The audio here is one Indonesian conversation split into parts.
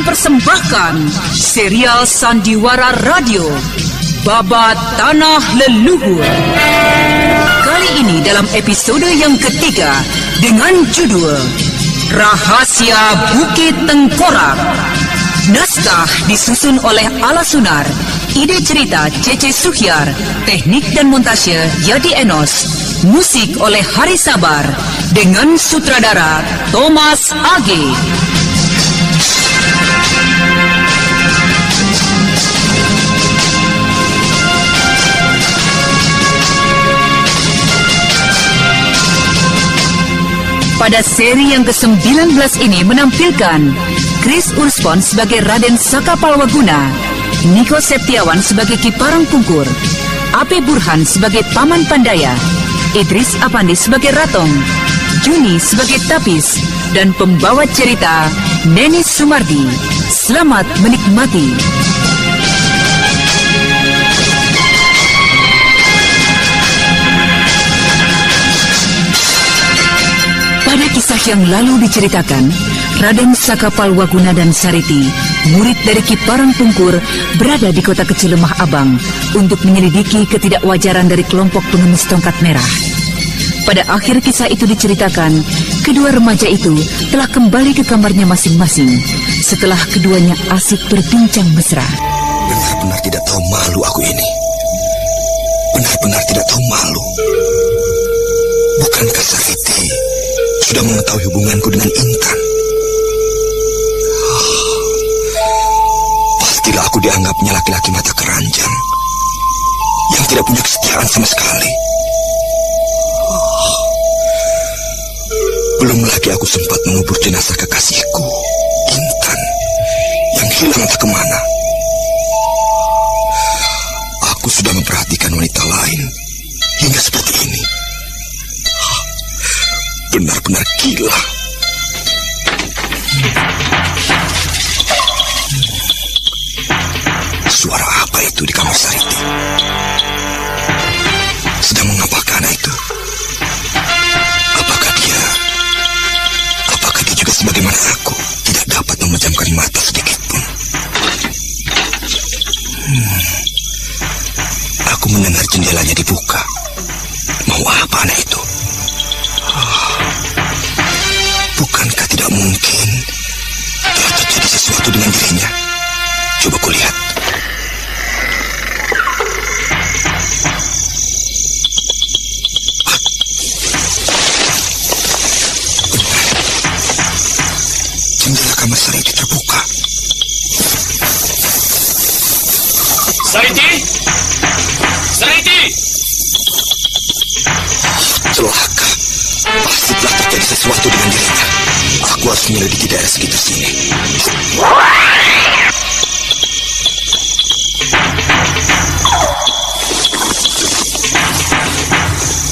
mempersembahkan serial Sandiwara Radio Babat Tanah Leluhur. Kali ini dalam episode yang ketiga dengan judul Rahasia Bukit Tengkorak. Naskah disusun oleh Ala Sunar, ide cerita Cece Suhyar, teknik dan montase Yadi Enos, musik oleh Hari Sabar dengan sutradara Thomas Age. Pada seri yang ke-19 ini menampilkan Chris Urspon sebagai Raden Sakapalwaguna, Niko Septiawan sebagai Ki Parang Pungkur, Ape Burhan sebagai Paman Pandaya, Idris Apandi sebagai Ratong, Juni sebagai Tapis, dan pembawa cerita Neni Sumardi. Selamat menikmati. Pada kisah yang lalu diceritakan, Raden Sakapalwaguna dan Sariti, murid dari Ki Parang Pungkur, berada di kota kecil Lemah Abang untuk menyelidiki ketidakwajaran dari kelompok pengemis tongkat merah. Pada akhir kisah itu diceritakan, kedua remaja itu telah kembali ke kamarnya masing-masing setelah keduanya asik berbincang mesra. Benar-benar tidak tahu malu aku ini. Benar-benar tidak tahu malu. Bukankah Sariti sudah mengetahui hubunganku dengan Intan? Pastilah aku dianggapnya laki-laki mata keranjang yang tidak punya kesetiaan sama sekali. Belum lagi aku sempat mengubur jenazah kekasihku, Intan, yang hilang entah kemana. Aku sudah memperhatikan wanita lain hingga seperti ini. Benar-benar gila. Suara apa itu di kamar Sariti? Sedang mengapakan itu? Apakah dia juga sebagaimana aku tidak dapat memejamkan mata sedikit pun? Aku mendengar jendelanya dibuka. Mau apa anak itu? Bukankah tidak mungkin telah terjadi sesuatu dengan dirinya? Coba kulihat. Jendela kamar Sariti terbuka. Sariti! Sariti! Celaka. Pasti telah terjadi sesuatu dengan dirinya. Aku harus menyelidiki daerah sekitar sini.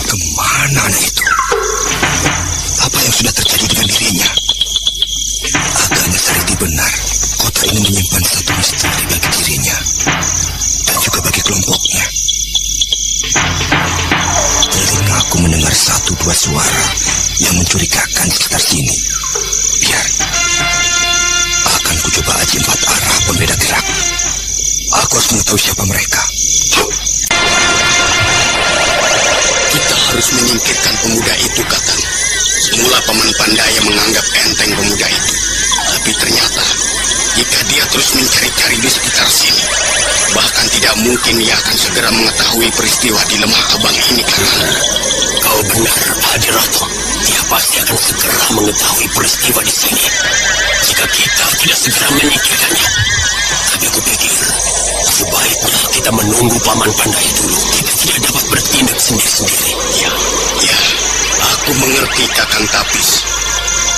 Kemana anak itu? Apa yang sudah terjadi dengan dirinya? Agaknya Sariti benar. Kota ini menyimpan satu misteri bagi dirinya dan juga bagi kelompoknya. Telingaku mendengar satu dua suara yang mencurigakan di sekitar sini. Biar akan kucoba aji 4 arah pembeda gerak. Aku harus mengetahui siapa mereka. Kita harus menyingkirkan pemuda itu, Kakang. Semula Paman Pandaya menganggap enteng pemuda itu. Tapi ternyata jika dia terus mencari-cari di sekitar sini, bahkan tidak mungkin ia akan segera mengetahui peristiwa di Lemah Abang ini, Kakang. Kau benar, Hadiratong. Dia pasti akan segera mengetahui peristiwa di sini jika kita tidak segera menyingkirkannya. Tapi aku pikir sebaiknya kita menunggu Paman Pandai dulu. Kita tidak dapat bertindak sendiri-sendiri. Ya, aku mengerti, Kakang Tapis.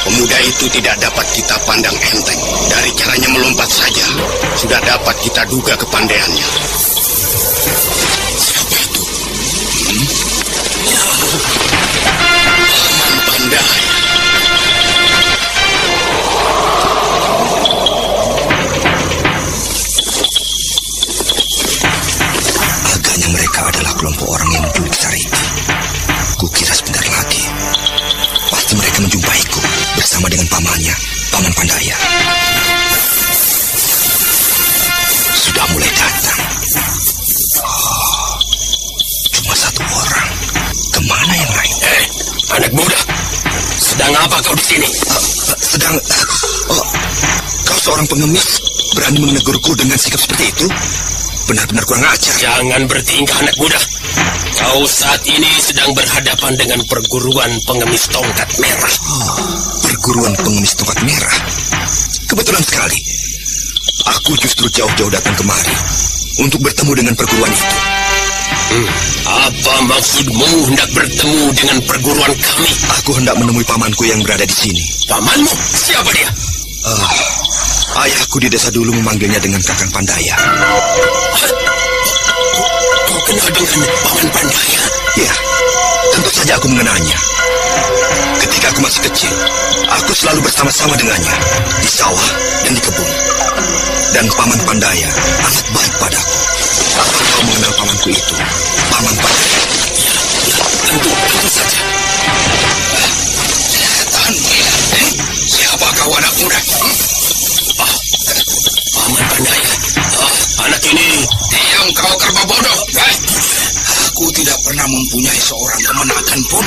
Pemuda itu tidak dapat kita pandang enteng. Dari caranya melompat saja sudah dapat kita duga kepandaiannya. Siapa itu? Paman Pandai. Agaknya mereka adalah kelompok orang yang menculik Sariti. Kukira sebentar lagi pasti mereka menjumpaiku bersama dengan pamannya, Paman Pandaya. anak muda. Sedang apa kau di sini? Kau seorang pengemis, berani menegurku dengan sikap seperti itu? Benar-benar kurang ajar. Jangan bertingkah, anak muda. Kau saat ini sedang berhadapan dengan perguruan pengemis tongkat merah. Perguruan pengemis tongkat merah? Kebetulan sekali. Aku justru jauh-jauh datang kemari untuk bertemu dengan perguruan itu. Apa maksudmu hendak bertemu dengan perguruan kami? Aku hendak menemui pamanku yang berada di sini. Pamanmu? Siapa dia? Ayahku di desa dulu memanggilnya dengan Kakang Pandaya. Kau kenal dengan Paman Pandaya? Ya, tentu saja aku mengenalnya. Ketika aku masih kecil, aku selalu bersama-sama dengannya di sawah dan di kebun. Dan Paman Pandaya amat baik padaku. Apa kau mengenal pamanku itu? Paman Pandaya? Ya, tentu saja. Setan gila. Siapa kau anak muda? Paman Pandaya. Anak ini. Diam kau kerba bodoh. Aku tidak pernah mempunyai seorang kemenakan pun.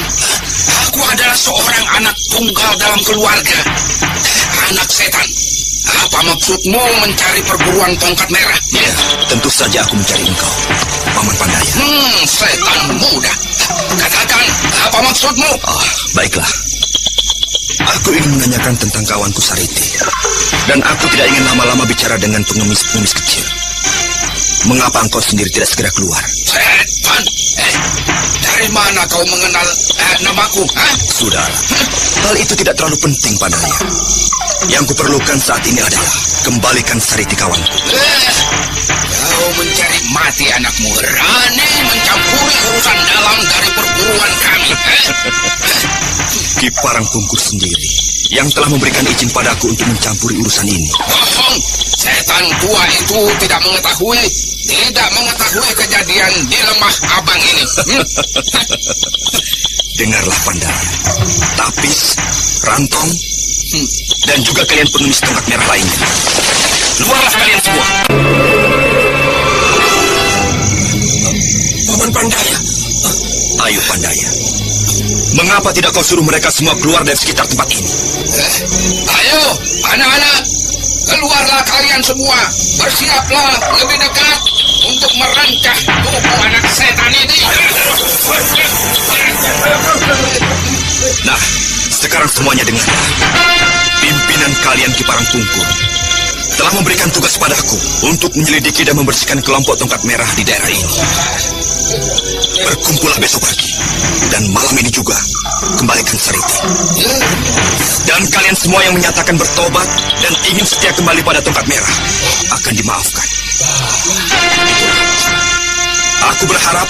Aku adalah seorang anak tunggal dalam keluarga. Anak setan. Apa maksudmu mencari perguruan tongkat merah? Ya, tentu saja aku mencari engkau, Paman Pandaya. Setan muda. Katakan, apa maksudmu? Baiklah. Aku ingin menanyakan tentang kawanku Sariti. Dan aku tidak ingin lama-lama bicara dengan pengemis-pengemis kecil. Mengapa engkau sendiri tidak segera keluar? Setan! Dari mana kau mengenal namaku? Sudahlah. Hal itu tidak terlalu penting padanya. Yang kuperlukan saat ini adalah kembalikan Sariti kawanku. Kau mencari mati anakmu. Berani mencampuri urusan dalam dari perguruan kami. Ki Parangpungkur sendiri yang telah memberikan izin padaku untuk mencampuri urusan ini. Bohong! Setan tua itu tidak mengetahui kejadian di Lemah Abang ini. Dengarlah Pandaya, Tapis, Rantong, dan juga kalian pengemis tongkat merah lainnya. Luarlah kalian semua. Paman Pandaya. Ayo Pandaya. Mengapa tidak kau suruh mereka semua keluar dari sekitar tempat ini? Ayo, anak-anak. Keluarlah kalian semua. Bersiaplah lebih dekat untuk merancah tubuh anak setan ini. Nah, sekarang semuanya dengarlah. Pimpinan kalian Ki Parangpungkur telah memberikan tugas padaku untuk menyelidiki dan membersihkan kelompok tongkat merah di daerah ini. Berkumpullah besok pagi dan malam ini juga kembalikan Sariti. Dan kalian semua yang menyatakan bertobat dan ingin setia kembali pada tongkat merah akan dimaafkan. Aku berharap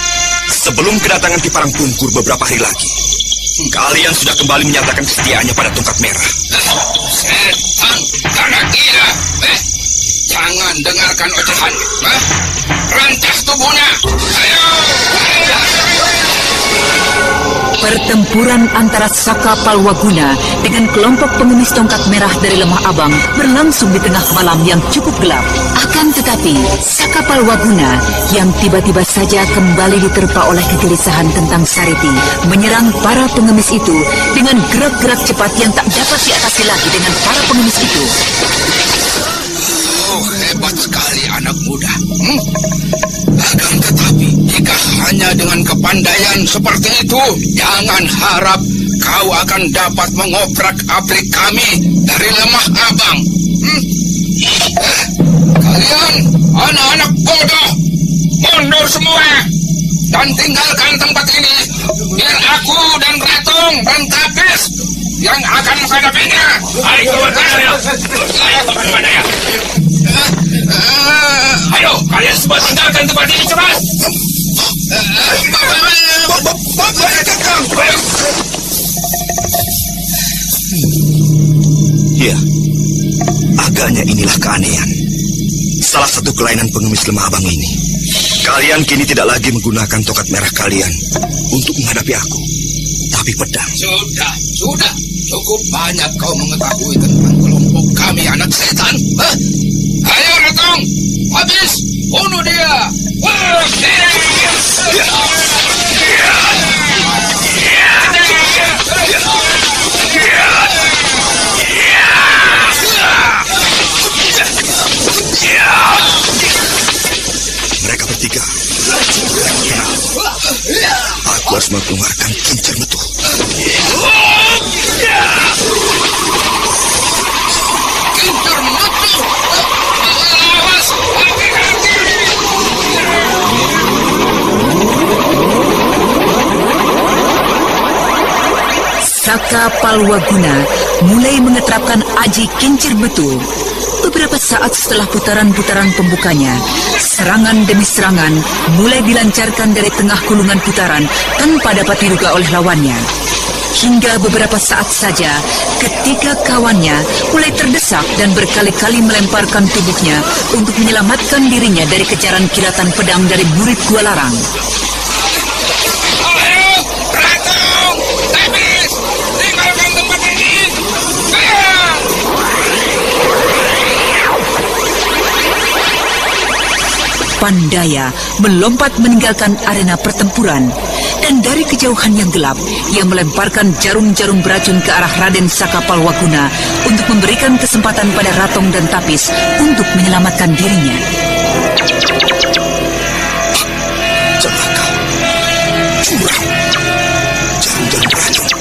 sebelum kedatangan Ki Parangpungkur beberapa hari lagi, kalian sudah kembali menyatakan kesetiaannya pada tongkat merah. Setan, anak gila. Jangan dengarkan ocehan. Rancah tubuhnya. Ayo. Pertempuran antara Saka Palwaguna dengan kelompok pengemis tongkat merah dari Lemah Abang berlangsung di tengah malam yang cukup gelap. Akan tetapi, Saka Palwaguna yang tiba-tiba saja kembali diterpa oleh kegelisahan tentang Sariti menyerang para pengemis itu dengan gerak-gerak cepat yang tak dapat diatasi lagi dengan para pengemis itu. Oh, hebat sekali anak muda. Akan tetapi, jika hanya dengan kepandaian seperti itu, jangan harap kau akan dapat mengobrak-abrik kami dari Lemah Abang. Kalian, anak-anak bodoh, mundur semua dan tinggalkan tempat ini. Biar aku dan Ratong dan Tapis yang akan menghadapinya. Ayo, ayo, kalian semua tinggalkan tempat ini cepat. Ya, agaknya inilah keanehan. Salah satu kelainan pengemis Lemah Abang ini. Kalian kini tidak lagi menggunakan tongkat merah kalian untuk menghadapi aku, tapi pedang. Sudah. Cukup banyak kau mengetahui tentang kelompok kami anak setan. Ayo Ratong, habis, bunuh dia. Aku harus mengeluarkan kincir betul. Kincir betul. Saka Palwaguna mulai mengeterapkan aji kincir betul. Beberapa saat setelah putaran-putaran pembukanya, serangan demi serangan mulai dilancarkan dari tengah gulungan putaran tanpa dapat diduga oleh lawannya. Hingga beberapa saat saja ketika kawannya mulai terdesak dan berkali-kali melemparkan tubuhnya untuk menyelamatkan dirinya dari kejaran kilatan pedang dari murid Gua Larang. Pandaya melompat meninggalkan arena pertempuran, dan dari kejauhan yang gelap, ia melemparkan jarum-jarum beracun ke arah Raden Saka Palwaguna untuk memberikan kesempatan pada Ratong dan Tapis untuk menyelamatkan dirinya. Celaka, curang, jarum-jarum beracun.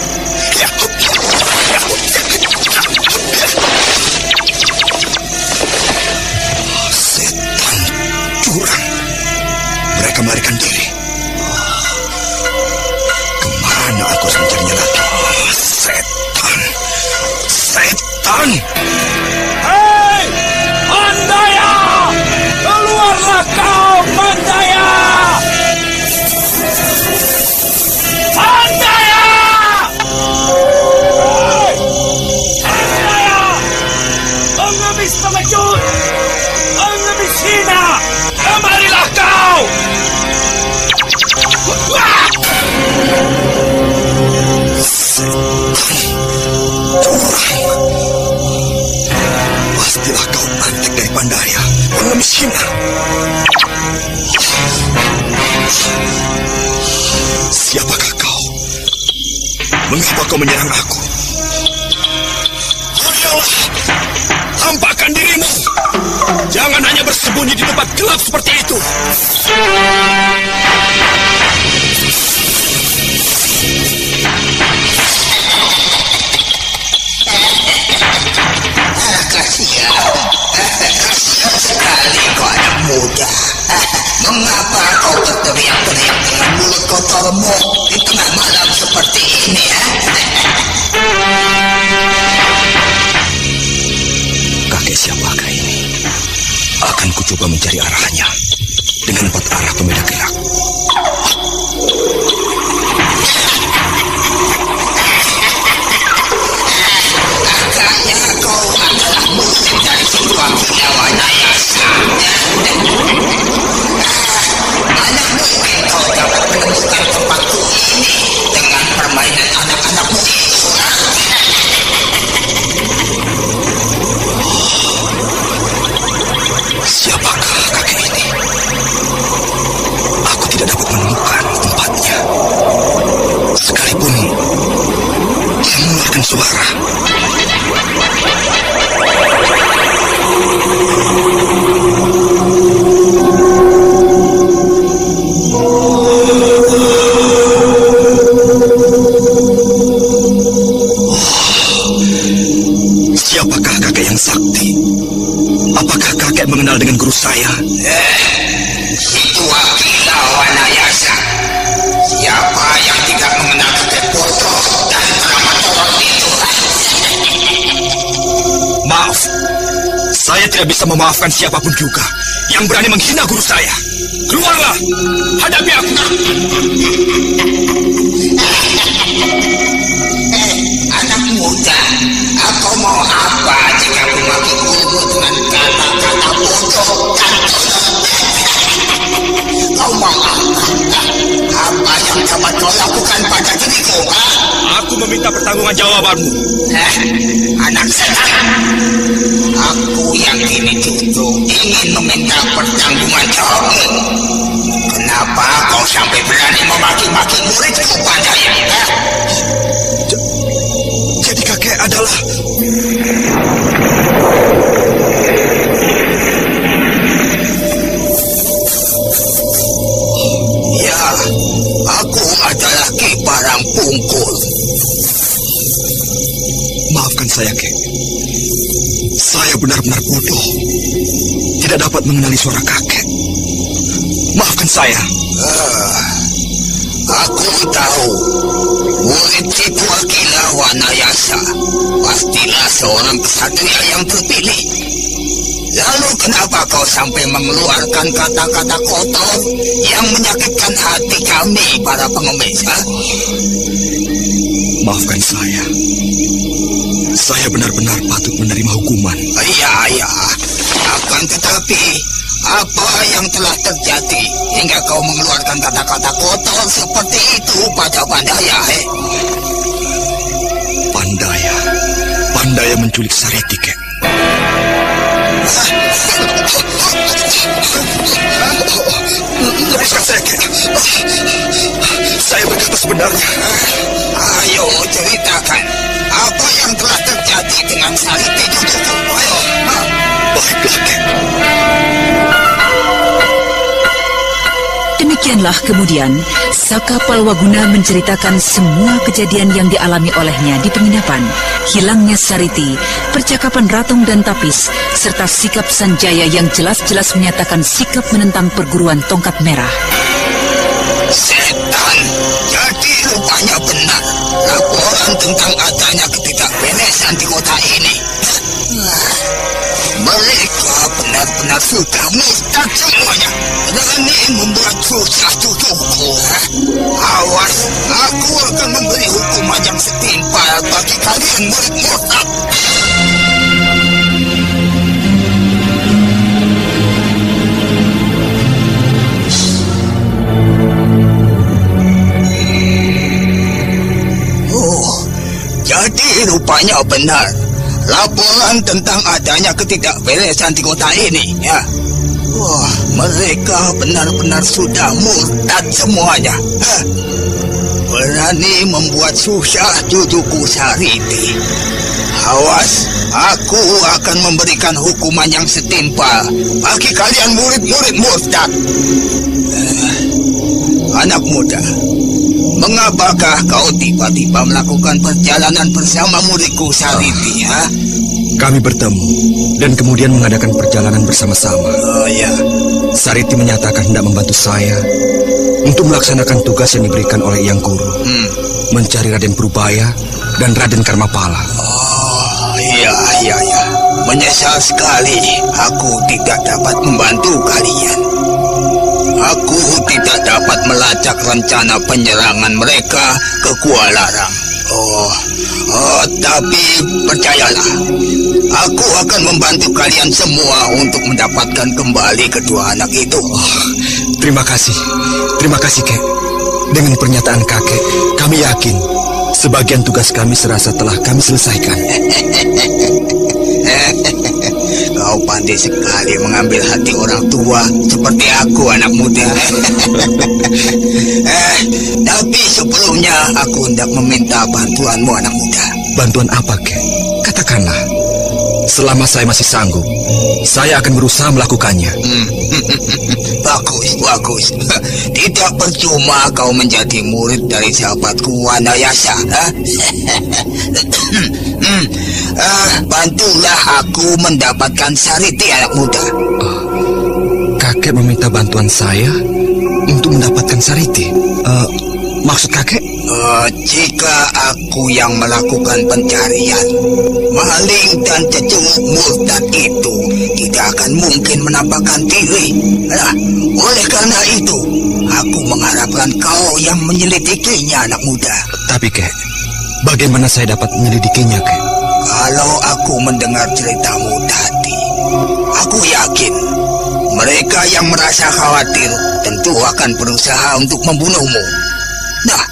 Curang. Mereka melarikan diri. Kemana aku harus mencarinya lagi? Setan. Setan. Hei! Pandaya! Keluarlah kau, Pandaya! Pandaya! Hei! Pandaya! Pengemis pengecut! Pengemis hina! Kemarilah kau! Curang. Pastilah kau antek dari Pandaya, pengemis hina. Siapakah kau? Mengapa kau menyerang aku? Ayolah, tampakkan dirimu. Jangan hanya bersembunyi di tempat gelap seperti itu. Kasihan. Kasihan sekali kau anak muda. Mengapa kau berteriak-teriak dengan mulut kotormu di tengah malam seperti ini? Kakek siapakah ini? Akan kucoba mencari arahnya dengan 4 arah pembeda gerak. Agaknya kau adalah murid dari Siliwangi Nayasa. Mana mungkin kau dapat menemukan tempatku ini dengan permainan anak-anakmu itu? Siapakah kakek ini? Aku tidak dapat menemukan tempatnya. Sekalipun dia mengeluarkan suara. Siapakah kakek yang sakti? Apakah kakek mengenal dengan guru saya? Itu Akila Wanayasa. Siapa yang tidak mengenal kakek bodoh dan teramat tolol itu? Maaf, saya tidak bisa memaafkan siapapun juga yang berani menghina guru saya. Keluarlah, hadapi aku. Anak muda, aku mau apa jika aku maki gurumu dengan kata-kata bodoh dan tolol? Kau mau apa? Apa yang dapat kau lakukan pada diriku? Aku meminta pertanggungjawabanmu. Anak setan, aku yang ini justru ingin meminta pertanggungjawabanmu. Kenapa kau sampai berani memaki-maki muridku, Pandaya? Jadi kakek adalah... Ya, aku adalah Pungkur. Maafkan saya, Kek. Saya benar-benar bodoh. Tidak dapat mengenali suara kakek. Maafkan saya. Aku tahu murid Cipua Kila Wanayasa pastilah seorang kesatria yang terpilih. Lalu kenapa kau sampai mengeluarkan kata-kata kotor yang menyakitkan hati kami para pengemis? Maafkan saya. Saya benar-benar patut menerima hukuman. Iya. Akan tetapi, apa yang telah terjadi hingga kau mengeluarkan kata-kata kotor seperti itu pada Pandaya? Pandaya menculik Sariti, Kek. Lepaskan saya, Kek. Saya berkata sebenarnya. Ayo ceritakan apa yang telah terjadi dengan Sariti cucuku. Ayo. Baiklah, Kek. Demikianlah kemudian Saka Palwaguna menceritakan semua kejadian yang dialami olehnya di penginapan, hilangnya Sariti, percakapan Ratong dan Tapis, serta sikap Sanjaya yang jelas-jelas menyatakan sikap menentang perguruan Tongkat Merah. Setan, jadi rupanya benar laporan tentang adanya ketidakberesan di kota ini. Mereka benar-benar sudah murtad semuanya. Berani membuat susah cucuku. Awas, aku akan memberi hukuman yang setimpal bagi kalian murid murtad. Jadi rupanya benar laporan tentang adanya ketidakberesan di kota ini, ya. Wah, mereka benar-benar sudah murtad semuanya. Berani membuat susah cucuku Sariti. Awas, aku akan memberikan hukuman yang setimpal bagi kalian murid-murid murtad. Anak muda, mengapakah kau tiba-tiba melakukan perjalanan bersama muridku Sariti, ha? Kami bertemu dan kemudian mengadakan perjalanan bersama-sama. Oh ya. Sariti menyatakan hendak membantu saya untuk melaksanakan tugas yang diberikan oleh Yang Guru, mencari Raden Purbaya dan Raden Karmapala. Oh, iya. Menyesal sekali aku tidak dapat membantu kalian. Aku tidak dapat melacak rencana penyerangan mereka ke Gua Larang. Tapi percayalah, aku akan membantu kalian semua untuk mendapatkan kembali kedua anak itu. Terima kasih, Kek. Dengan pernyataan kakek, kami yakin sebagian tugas kami serasa telah kami selesaikan. Kau pandai sekali mengambil hati orang tua seperti aku, anak muda. Tapi sebelumnya aku hendak meminta bantuanmu, anak muda. Bantuan apa, Kek? Katakanlah. Selama saya masih sanggup, saya akan berusaha melakukannya. Bagus. Tidak percuma kau menjadi murid dari sahabatku Wanayasa. Bantulah aku mendapatkan Sariti, anak muda. Kakek meminta bantuan saya untuk mendapatkan Sariti. Maksud kakek? Jika aku yang melakukan pencarian, maling dan cecunguk murtad itu tidak akan mungkin menampakkan diri. Oleh karena itu, aku mengharapkan kau yang menyelidikinya, anak muda. Tapi, Kek, bagaimana saya dapat menyelidikinya, Kek? Kalau aku mendengar ceritamu tadi, aku yakin mereka yang merasa khawatir tentu akan berusaha untuk membunuhmu. Nah,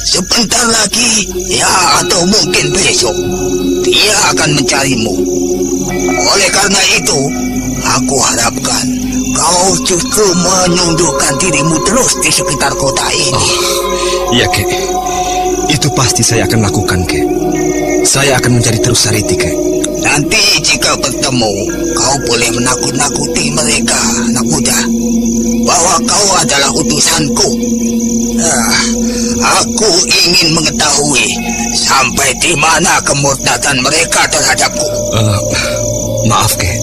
sebentar lagi, ya atau mungkin besok, dia akan mencarimu. Oleh karena itu, aku harapkan kau justru menyundukkan dirimu terus di sekitar kota ini. Iya, Kek. Itu pasti saya akan lakukan, Kek. Saya akan mencari terus Sariti, Kek. Nanti jika bertemu, kau boleh menakut-nakuti mereka, anak muda, bahwa kau adalah utusanku. Aku ingin mengetahui sampai di mana kemurtadan mereka terhadapku. Maaf, Kek.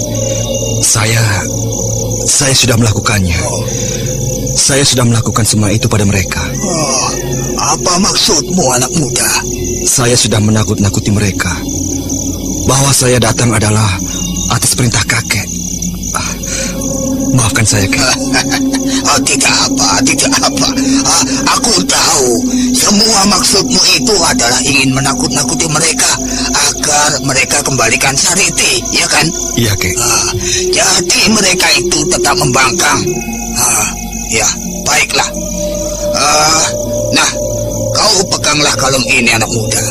Saya sudah melakukannya. Saya sudah melakukan semua itu pada mereka. Apa maksudmu, anak muda? Saya sudah menakut-nakuti mereka bahwa saya datang adalah atas perintah kakek. Maafkan saya, Kek. Tidak apa. Aku tahu semua maksudmu itu adalah ingin menakut-nakuti mereka agar mereka kembalikan Sariti, ya kan? Iya, Kek. Jadi mereka itu tetap membangkang. Ya, baiklah. Nah, kau peganglah kalung ini, anak muda.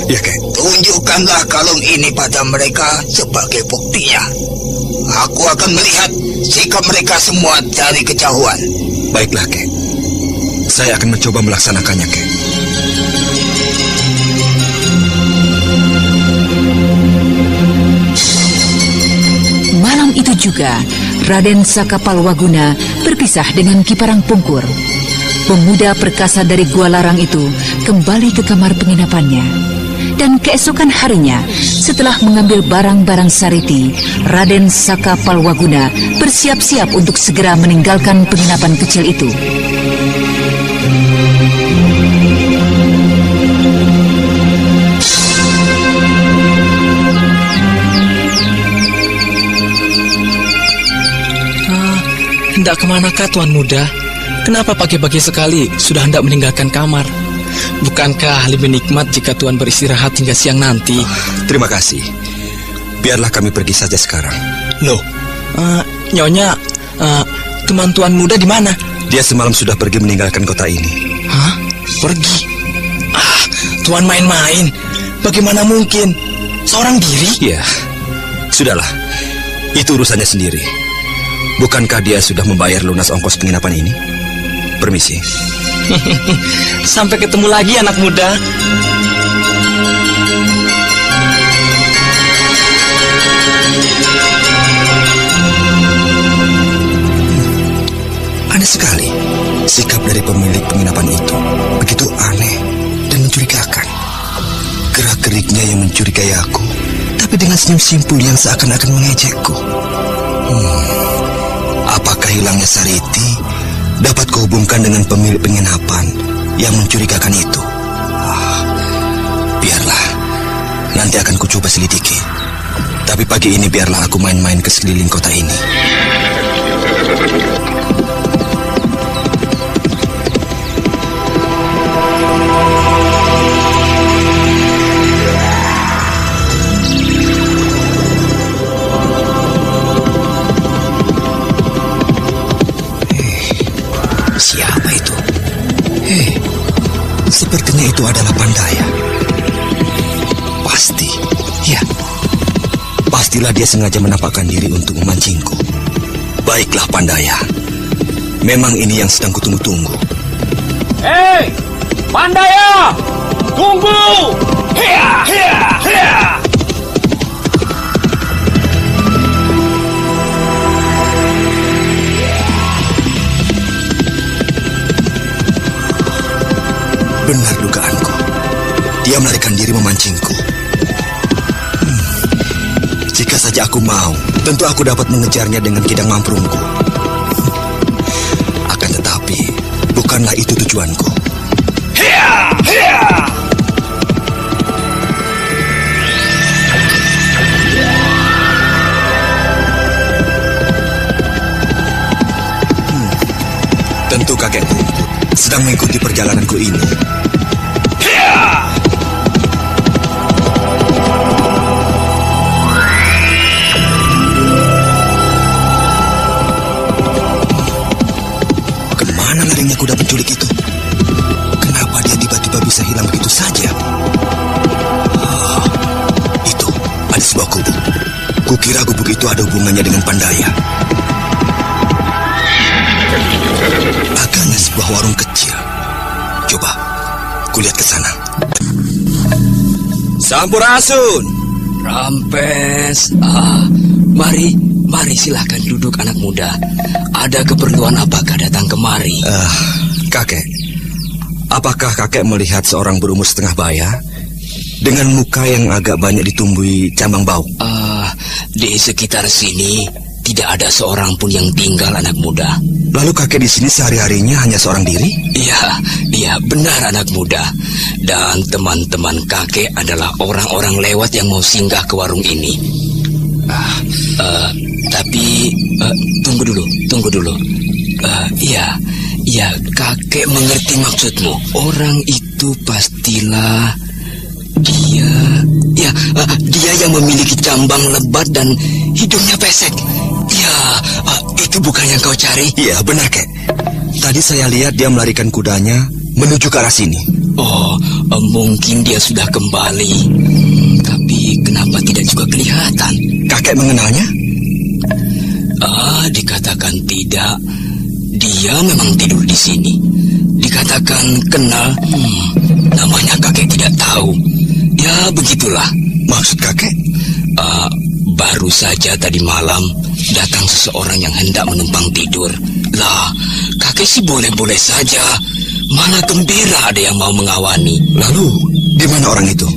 Iya, Kek. Tunjukkanlah kalung ini pada mereka sebagai buktinya. Aku akan melihat sikap mereka semua dari kejauhan. Baiklah, Kek. Saya akan mencoba melaksanakannya, Kek. Malam itu juga, Raden Sakapalwaguna berpisah dengan Ki Parangpungkur. Pemuda perkasa dari Gua Larang itu kembali ke kamar penginapannya. Dan keesokan harinya, setelah mengambil barang-barang Sariti, Raden Sakapalwaguna bersiap-siap untuk segera meninggalkan penginapan kecil itu. Hendak kemanakah Tuan Muda? Kenapa pagi-pagi sekali sudah hendak meninggalkan kamar? Bukankah lebih nikmat jika Tuan beristirahat hingga siang nanti? Terima kasih. Biarlah kami pergi saja sekarang. Loh, Nyonya, teman Tuan Muda di mana? Dia semalam sudah pergi meninggalkan kota ini. Hah? Pergi? Tuan main-main. Bagaimana mungkin? Seorang diri? Ya, sudahlah. Itu urusannya sendiri. Bukankah dia sudah membayar lunas ongkos penginapan ini? Permisi. Sampai ketemu lagi, anak muda. Aneh sekali. Sikap dari pemilik penginapan itu begitu aneh dan mencurigakan. Gerak-geriknya yang mencurigai aku, tapi dengan senyum simpul yang seakan-akan mengejekku. Apakah hilangnya Sariti dapat kuhubungkan dengan pemilik penginapan yang mencurigakan itu? Biarlah, nanti akan kucoba selidiki. Tapi pagi ini biarlah aku main-main ke sekeliling kota ini. Siapa itu? Sepertinya itu adalah Pandaya. Pasti, ya. Pastilah dia sengaja menampakkan diri untuk memancingku. Baiklah Pandaya. Memang ini yang sedang kutunggu-tunggu. Hei, Pandaya! Tunggu! Hiya! Hiya! Hiya! Benar dugaanku. Dia melarikan diri memancingku. Jika saja aku mau, tentu aku dapat mengejarnya dengan kidang mamprungku. Akan tetapi, bukanlah itu tujuanku. Hiya! Hiya! Tentu kakek Pungkur sedang mengikuti perjalananku ini. Kemana larinya kuda penculik itu? Kenapa dia tiba-tiba bisa hilang begitu saja? Itu, ada sebuah gubuk. Kukira gubuk itu ada hubungannya dengan Pandaya. Agaknya sebuah warung kecil. Coba, kulihat ke sana. Sampurasun. Rampes. Mari silahkan duduk anak muda. Ada keperluan apakah datang kemari? Kakek, Apakah kakek melihat seorang berumur setengah baya dengan muka yang agak banyak ditumbuhi cambang bau? Di sekitar sini tidak ada seorang pun yang tinggal, anak muda. Lalu kakek di sini sehari-harinya hanya seorang diri? Iya, benar anak muda. Dan teman-teman kakek adalah orang-orang lewat yang mau singgah ke warung ini. Tapi tunggu dulu. Iya, kakek mengerti maksudmu. Orang itu pastilah dia yang memiliki cambang lebat dan hidungnya pesek. Ya, itu bukan yang kau cari? Iya, benar, Kek. Tadi saya lihat dia melarikan kudanya menuju ke arah sini. Mungkin dia sudah kembali. Tapi kenapa tidak juga kelihatan? Kakek mengenalnya? Dikatakan tidak. Dia memang tidur di sini. Dikatakan kenal, namanya kakek tidak tahu. Ya, begitulah. Maksud kakek? Baru saja tadi malam datang seseorang yang hendak menumpang tidur. Lah, kakek sih boleh-boleh saja. Mana gembira ada yang mau mengawani. Lalu, di mana orang itu?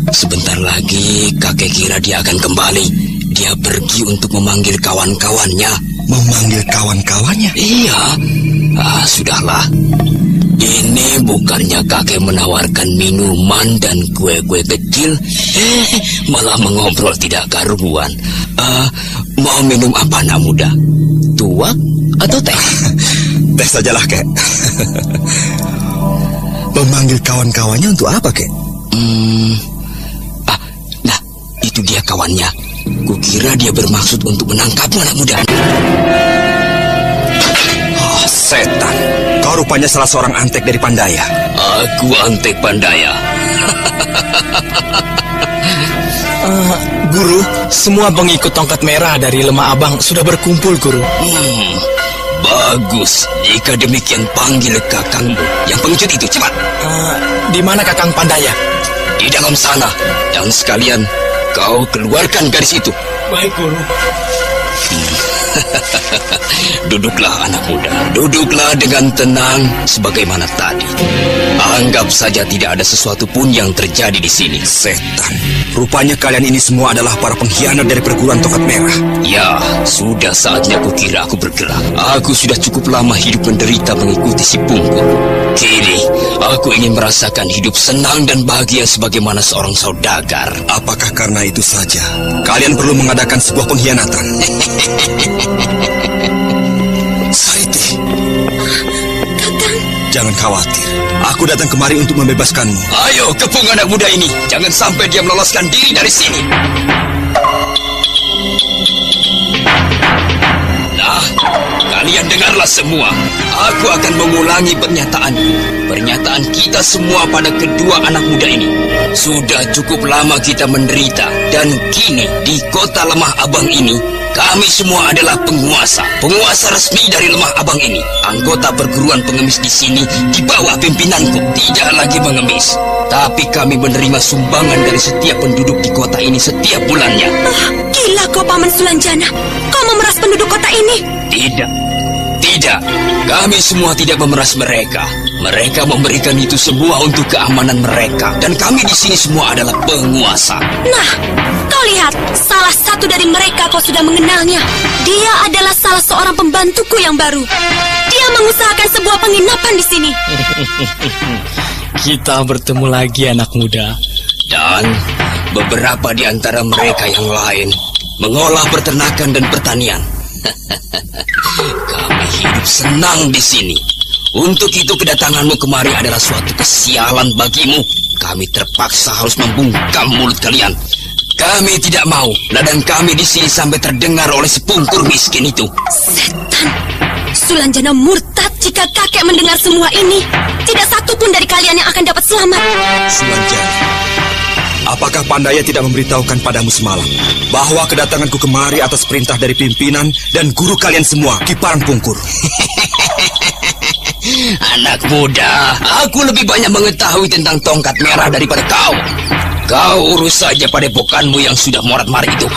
Sebentar lagi kakek kira dia akan kembali. Dia pergi untuk memanggil kawan-kawannya. Memanggil kawan-kawannya? Iya. Sudahlah. Ini bukannya kakek menawarkan minuman dan kue-kue kecil, malah mengobrol tidak karuan. Mau minum apa, anak muda? Tuak atau teh? Teh sajalah, Kek. Memanggil kawan-kawannya untuk apa, Kek? Nah, itu dia kawannya. Kukira dia bermaksud untuk menangkapmu, anak muda. Setan. Kau rupanya salah seorang antek dari Pandaya. Aku antek Pandaya. Guru, semua pengikut tongkat merah dari Lemah Abang sudah berkumpul, Guru. Bagus. Jika demikian, panggil kakangmu yang pengecut itu, cepat. Di mana Kakang Pandaya? Di dalam sana. Dan sekalian kau keluarkan garis itu. Baik, Guru. Duduklah, anak muda. Duduklah dengan tenang sebagaimana tadi. Anggap saja tidak ada sesuatu pun yang terjadi di sini. Setan. Rupanya kalian ini semua adalah para pengkhianat dari perguruan tongkat merah. Ya, sudah saatnya kukira aku bergerak. Aku sudah cukup lama hidup menderita mengikuti si Pungkur. Kini, aku ingin merasakan hidup senang dan bahagia sebagaimana seorang saudagar. Apakah karena itu saja kalian perlu mengadakan sebuah pengkhianatan? Sariti. Kakang. Jangan khawatir. Aku datang kemari untuk membebaskanmu. Ayo, kepung anak muda ini. Jangan sampai dia meloloskan diri dari sini. Nah, kalian dengarlah semua. Aku akan mengulangi pernyataanku. Pernyataan kita semua pada kedua anak muda ini. Sudah cukup lama kita menderita. Dan kini, di kota Lemah Abang ini, kami semua adalah penguasa resmi dari Lemah Abang ini. Anggota perguruan pengemis di sini di bawah pimpinanku tidak lagi mengemis, tapi kami menerima sumbangan dari setiap penduduk di kota ini setiap bulannya. Gila kau, Paman Sulanjana. Kau memeras penduduk kota ini? Tidak. Kami semua tidak memeras mereka. Mereka memberikan itu semua untuk keamanan mereka. Dan kami di sini semua adalah penguasa. Nah, kau lihat, salah satu dari mereka kau sudah mengenalnya. Dia adalah salah seorang pembantuku yang baru. Dia mengusahakan sebuah penginapan di sini. Kita bertemu lagi, anak muda. Dan beberapa di antara mereka yang lain mengolah peternakan dan pertanian. Kami hidup senang di sini. Untuk itu kedatanganmu kemari adalah suatu kesialan bagimu. Kami terpaksa harus membungkam mulut kalian. Kami tidak mau ladang kami di sini sampai terdengar oleh sepungkur miskin itu. Setan. Sulanjana murtad jika kakek mendengar semua ini. Tidak satu pun dari kalian yang akan dapat selamat. Sulanjana, apakah Pandaya tidak memberitahukan padamu semalam bahwa kedatanganku kemari atas perintah dari pimpinan dan guru kalian semua, Ki Parangpungkur? Anak muda, aku lebih banyak mengetahui tentang tongkat merah daripada kau. Kau urus saja padepokanmu yang sudah morat-marit itu.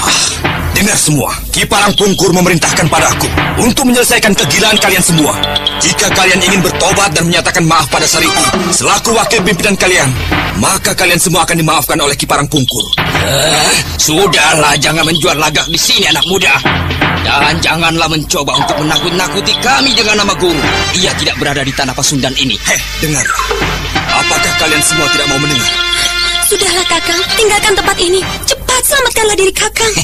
Dengar semua, Ki Parangpungkur memerintahkan padaku untuk menyelesaikan kegilaan kalian semua. Jika kalian ingin bertobat dan menyatakan maaf pada Sariti selaku wakil pimpinan kalian, maka kalian semua akan dimaafkan oleh Ki Parangpungkur. Sudahlah, jangan menjual lagak di sini anak muda. Dan janganlah mencoba untuk menakut-nakuti kami dengan nama guru. Ia tidak berada di tanah Pasundan ini. Dengar. Apakah kalian semua tidak mau mendengar? Sudahlah Kakang, tinggalkan tempat ini. Cepat selamatkanlah diri Kakang.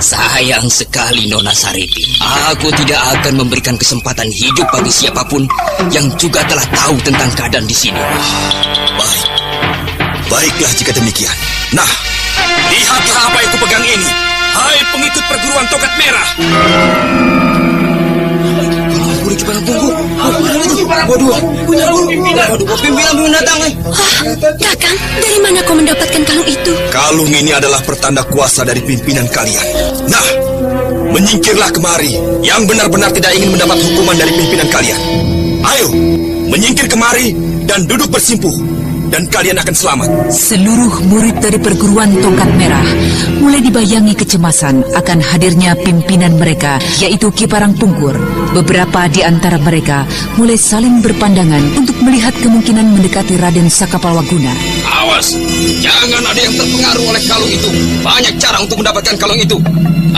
Sayang sekali Nona Sariti. Aku tidak akan memberikan kesempatan hidup bagi siapapun yang juga telah tahu tentang keadaan di sini. Baik. Baiklah jika demikian. Nah, lihatlah apa yang kupegang ini. Hai pengikut perguruan Tongkat Merah. Pimpinan datang. Kakang, dari mana kau mendapatkan kalung itu? Kalung ini adalah pertanda kuasa dari pimpinan kalian. Nah, menyingkirlah kemari yang benar-benar tidak ingin mendapat hukuman dari pimpinan kalian. Ayo, menyingkir kemari dan duduk bersimpuh, dan kalian akan selamat. Seluruh murid dari perguruan Tongkat Merah mulai dibayangi kecemasan akan hadirnya pimpinan mereka, yaitu Ki Parangpungkur. Beberapa di antara mereka mulai saling berpandangan untuk melihat kemungkinan mendekati Raden Sakapalwaguna. Awas, jangan ada yang terpengaruh oleh kalung itu. Banyak cara untuk mendapatkan kalung itu.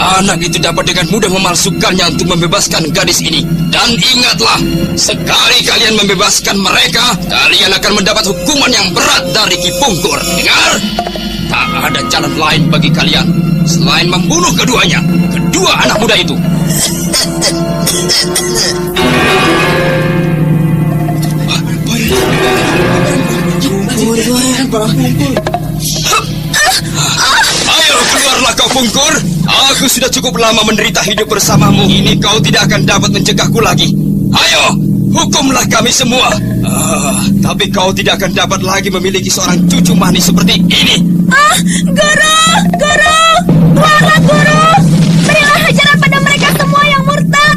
Anak itu dapat dengan mudah memalsukannya untuk membebaskan gadis ini. Dan ingatlah, sekali kalian membebaskan mereka, kalian akan mendapat hukuman yang berat dari Ki Pungkur. Dengar? Tak ada jalan lain bagi kalian selain membunuh keduanya, kedua anak muda itu. Ayo keluarlah kau Pungkur. Aku sudah cukup lama menderita hidup bersamamu. Ini kau tidak akan dapat mencegahku lagi. Ayo, hukumlah kami semua. Tapi kau tidak akan dapat lagi memiliki seorang cucu manis seperti ini. Guru! Guru! Keluarlah Guru! Berilah ajaran pada mereka semua yang murtad.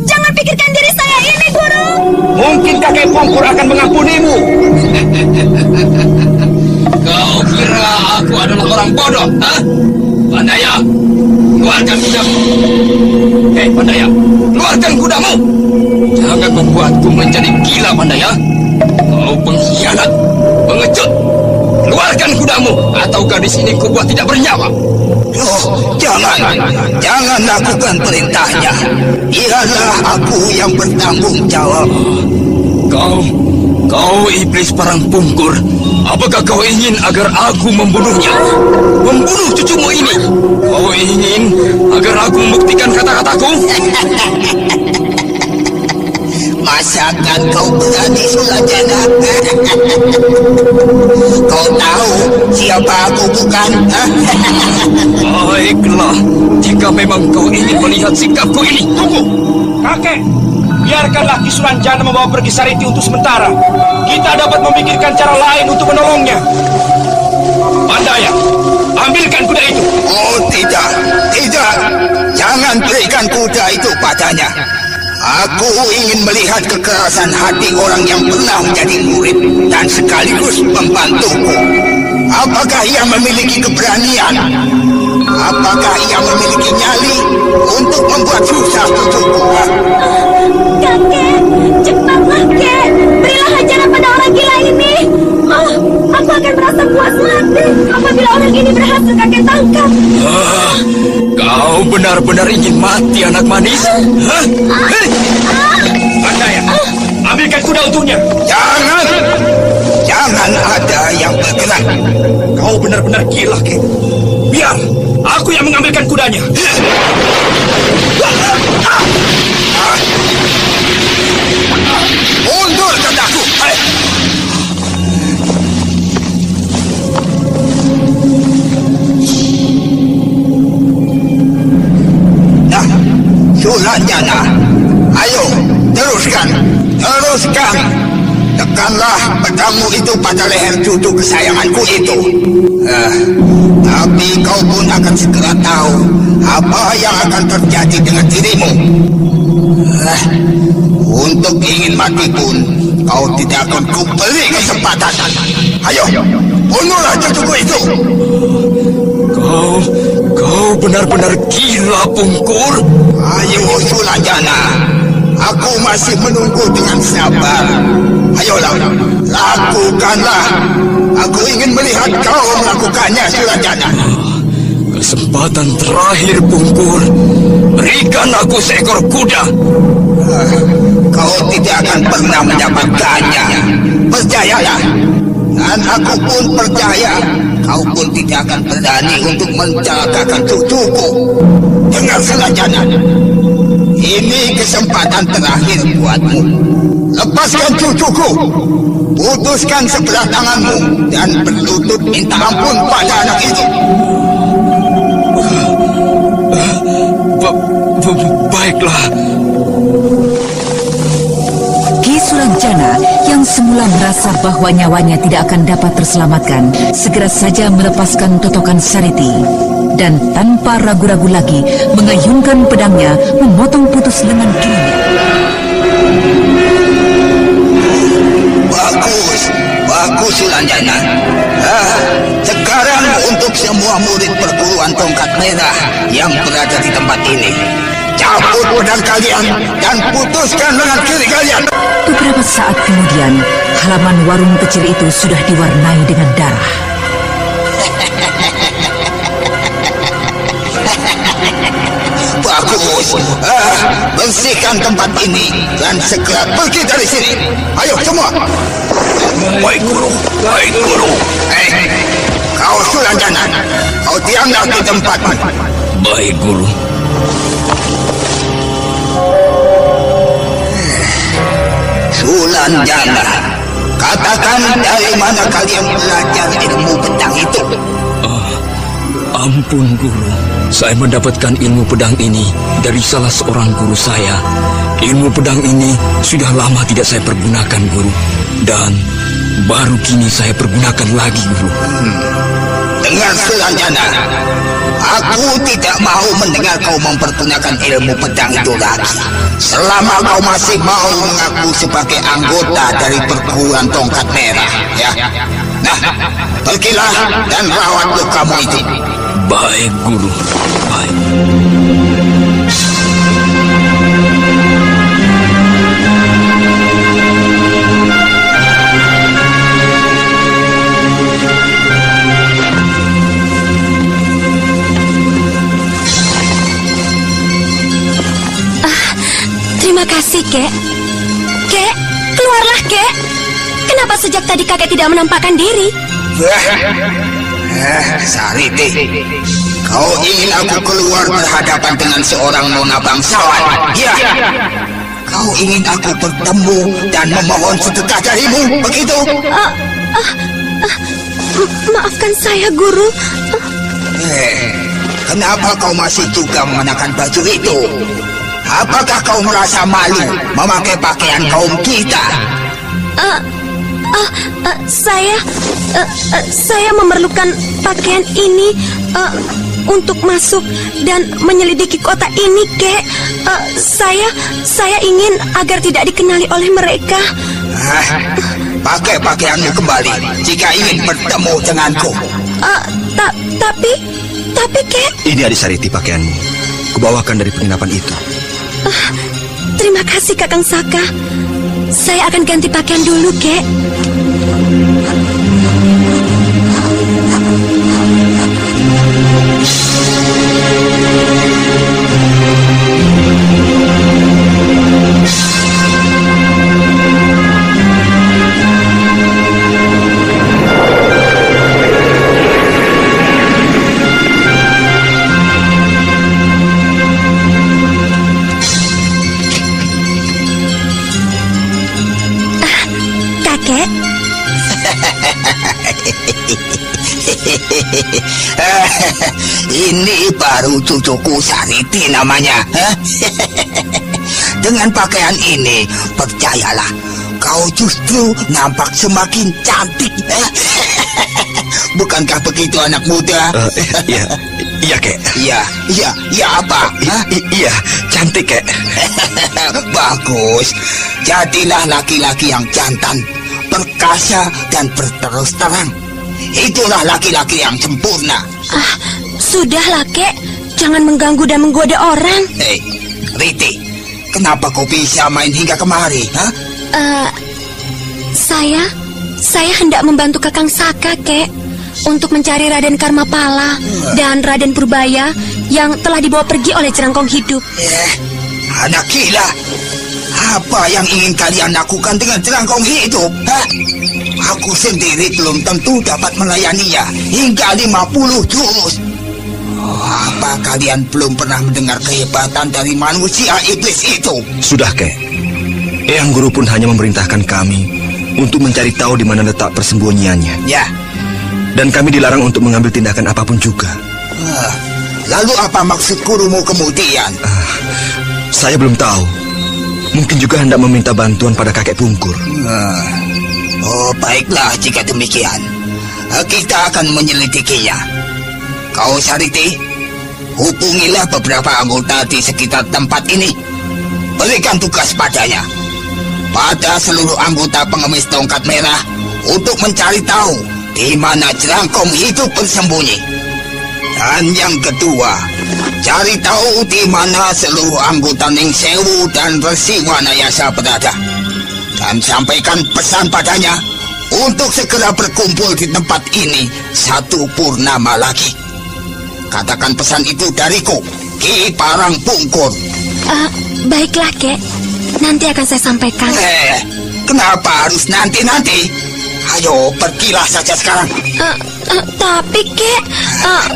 Jangan pikirkan diri saya ini, Guru. Mungkin kakek Pungkur akan mengampunimu. Kau kira aku adalah orang bodoh, ha? Pandaya, keluarkan kudamu. Hei Pandaya, keluarkan kudamu. Jangan membuatku menjadi gila, Pandaya. Kau pengkhianat, pengecut. Keluarkan kudamu, atau gadis ini kubuat tidak bernyawa. Jangan lakukan perintahnya. Ialah aku yang bertanggung jawab. Kau iblis Parangpungkur. Apakah kau ingin agar aku membunuhnya? Membunuh cucumu ini? Kau ingin agar aku membuktikan kata-kataku? Masakan kau berani Sulajana? Kau tahu siapa aku bukan? Baiklah, jika memang kau ingin melihat sikapku ini. Tunggu, kakek. Biarkanlah Ki Sulanjana membawa pergi Sariti untuk sementara. Kita dapat memikirkan cara lain untuk menolongnya. Pandaya, ambilkan kuda itu. Oh tidak. Jangan berikan kuda itu padanya. Aku ingin melihat kekerasan hati orang yang pernah menjadi murid dan sekaligus membantuku. Apakah ia memiliki keberanian? Apakah ia memiliki nyali untuk membuat susah cucuku? Kakek, cepatlah Kek. Berilah ajaran pada orang gila ini. Aku akan merasa puas hati apabila orang ini berhasil kakek tangkap. Kau benar-benar ingin mati, anak manis? Pandaya, ambilkan kuda untuknya. Jangan ada yang bergerak. Kau benar-benar gila, Kek. Biar aku yang mengambilkan kudanya. Mundur kataku. Nah, Sulanjana, ayo teruskan. Tekanlah pedamu itu pada leher cucu kesayanganku itu. Tapi kau pun akan segera tahu apa yang akan terjadi dengan dirimu. Untuk ingin mati pun kau tidak akan kuberi kesempatan. Ayo, bunuhlah cucuku itu. Kau benar-benar gila, Pungkur. Ayo Sulanjana, aku masih menunggu dengan sabar. Ayolah, lakukanlah. Aku ingin melihat kau melakukannya, Sulanjana. Kesempatan terakhir, Pungkur. Berikan aku seekor kuda. Kau tidak akan pernah mendapatkannya. Percayalah. Dan aku pun percaya kau pun tidak akan berani untuk mencelakakan cucuku. Dengar Sulanjana, ini kesempatan terakhir buatmu. Lepaskan cucuku, putuskan sebelah tanganmu, dan berlutut minta ampun pada anak itu. Baiklah. Ki Sulanjana yang semula merasa bahwa nyawanya tidak akan dapat terselamatkan, segera saja melepaskan totokan Sariti dan tanpa ragu-ragu lagi mengayunkan pedangnya memotong putus lengan kirinya. Bagus Sulanjana. Sekarang untuk semua murid perguruan tongkat merah yang berada di tempat ini, cabut pedang kalian dan putuskan lengan kiri kalian. Beberapa saat kemudian, halaman warung kecil itu sudah diwarnai dengan darah. Bagus. Bersihkan tempat ini dan segera pergi dari sini. Ayo semua. Baik, Guru. Baik, Guru. Kau Sulanjana, kau diamlah di tempatmu. Baik, Guru. Sulanjana, katakan dari mana kalian belajar ilmu pedang itu? Ampun, Guru. Saya mendapatkan ilmu pedang ini dari salah seorang guru saya. Ilmu pedang ini sudah lama tidak saya pergunakan, Guru. Dan baru kini saya pergunakan lagi, Guru. Dengar Sulanjana, aku tidak mau mendengar kau mempergunakan ilmu pedang itu lagi. Selama kau masih mau mengaku sebagai anggota dari perguruan tongkat merah, ya. Nah, pergilah dan rawat lukamu itu. Baik, Guru. Baik. Terima kasih, Kek. Kek, keluarlah, Kek. Kenapa sejak tadi kakek tidak menampakkan diri? Sariti, kau ingin aku keluar berhadapan dengan seorang nona bangsawan? Ya. Kau ingin aku bertemu dan memohon sedekah darimu, begitu? Maafkan saya, Guru. Kenapa kau masih juga mengenakan baju itu? Apakah kau merasa malu memakai pakaian kaum kita? Saya memerlukan pakaian ini untuk masuk dan menyelidiki kota ini, Kek. Saya ingin agar tidak dikenali oleh mereka. Pakai pakaianmu kembali jika ingin bertemu denganku. Tapi Kek. Ini adik Sariti pakaianmu. Kubawakan dari penginapan itu. Terima kasih Kakang Saka. Saya akan ganti pakaian dulu, Kek. Kakek. Ini baru cucuku Sariti namanya. Dengan pakaian ini, percayalah, kau justru nampak semakin cantik. Bukankah begitu anak muda? Iya, Kek. Iya apa? Iya, cantik, Kek. Bagus. Jadilah laki-laki yang jantan, perkasa dan berterus terang. Itulah laki-laki yang sempurna. Sudahlah, Kek. Jangan mengganggu dan menggoda orang. Hei, Riti, kenapa kau bisa main hingga kemari? Saya hendak membantu Kakang Saka, Kek, untuk mencari Raden Karmapala dan Raden Purbaya yang telah dibawa pergi oleh Jerangkong Hidup. Anak gila. Apa yang ingin kalian lakukan dengan Jerangkong Hidup? Aku sendiri belum tentu dapat melayaninya hingga 50 jurus. Apa kalian belum pernah mendengar kehebatan dari manusia iblis itu? Sudah, Kek. Eyang Guru pun hanya memerintahkan kami untuk mencari tahu di mana letak persembunyiannya. Ya. Dan kami dilarang untuk mengambil tindakan apapun juga. Lalu apa maksud gurumu kemudian? Saya belum tahu. Mungkin juga hendak meminta bantuan pada kakek Pungkur. Baiklah jika demikian. Kita akan menyelidikinya. Kau Sariti, hubungilah beberapa anggota di sekitar tempat ini. Berikan tugas padanya, pada seluruh anggota pengemis tongkat merah, untuk mencari tahu di mana Jerangkong Hidup bersembunyi. Dan yang kedua, cari tahu di mana seluruh anggota Ning Sewu dan Resi Wanayasa berada. Dan sampaikan pesan padanya untuk segera berkumpul di tempat ini 1 purnama lagi. Katakan pesan itu dariku, Ki Parang Pungkur. Baiklah, Kek. Nanti akan saya sampaikan. Kenapa harus nanti-nanti? Ayo, pergilah saja sekarang. Tapi, Kek,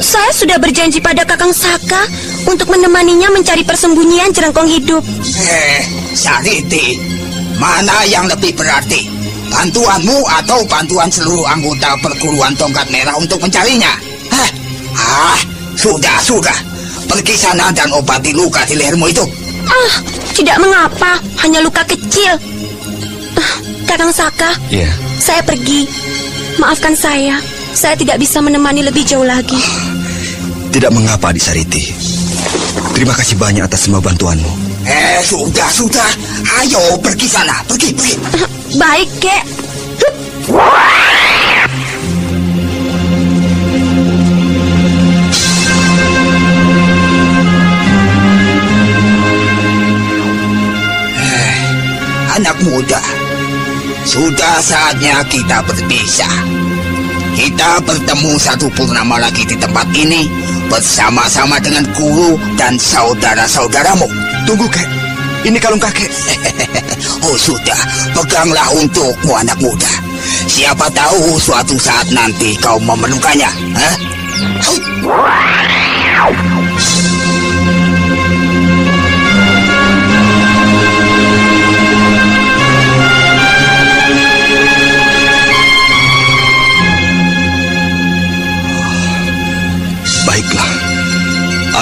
saya sudah berjanji pada Kakang Saka untuk menemaninya mencari persembunyian Jerangkong Hidup. Sariti, mana yang lebih berarti? Bantuanmu atau bantuan seluruh anggota perguruan tongkat merah untuk mencarinya? Sudah. Pergi sana dan obati luka di lehermu itu. Tidak mengapa. Hanya luka kecil. Kakang Saka, saya pergi. Maafkan saya. Saya tidak bisa menemani lebih jauh lagi. Tidak mengapa, Adik Sariti. Terima kasih banyak atas semua bantuanmu. Sudah. Ayo, pergi sana. Pergi. Baik, Kek. Anak muda, sudah saatnya kita berpisah. Kita bertemu 1 purnama lagi di tempat ini bersama-sama dengan guru dan saudara-saudaramu. Tunggu, Kek. Ini kalung kakek. Sudah. Peganglah untukmu, anak muda. Siapa tahu suatu saat nanti kau memerlukannya. Baiklah,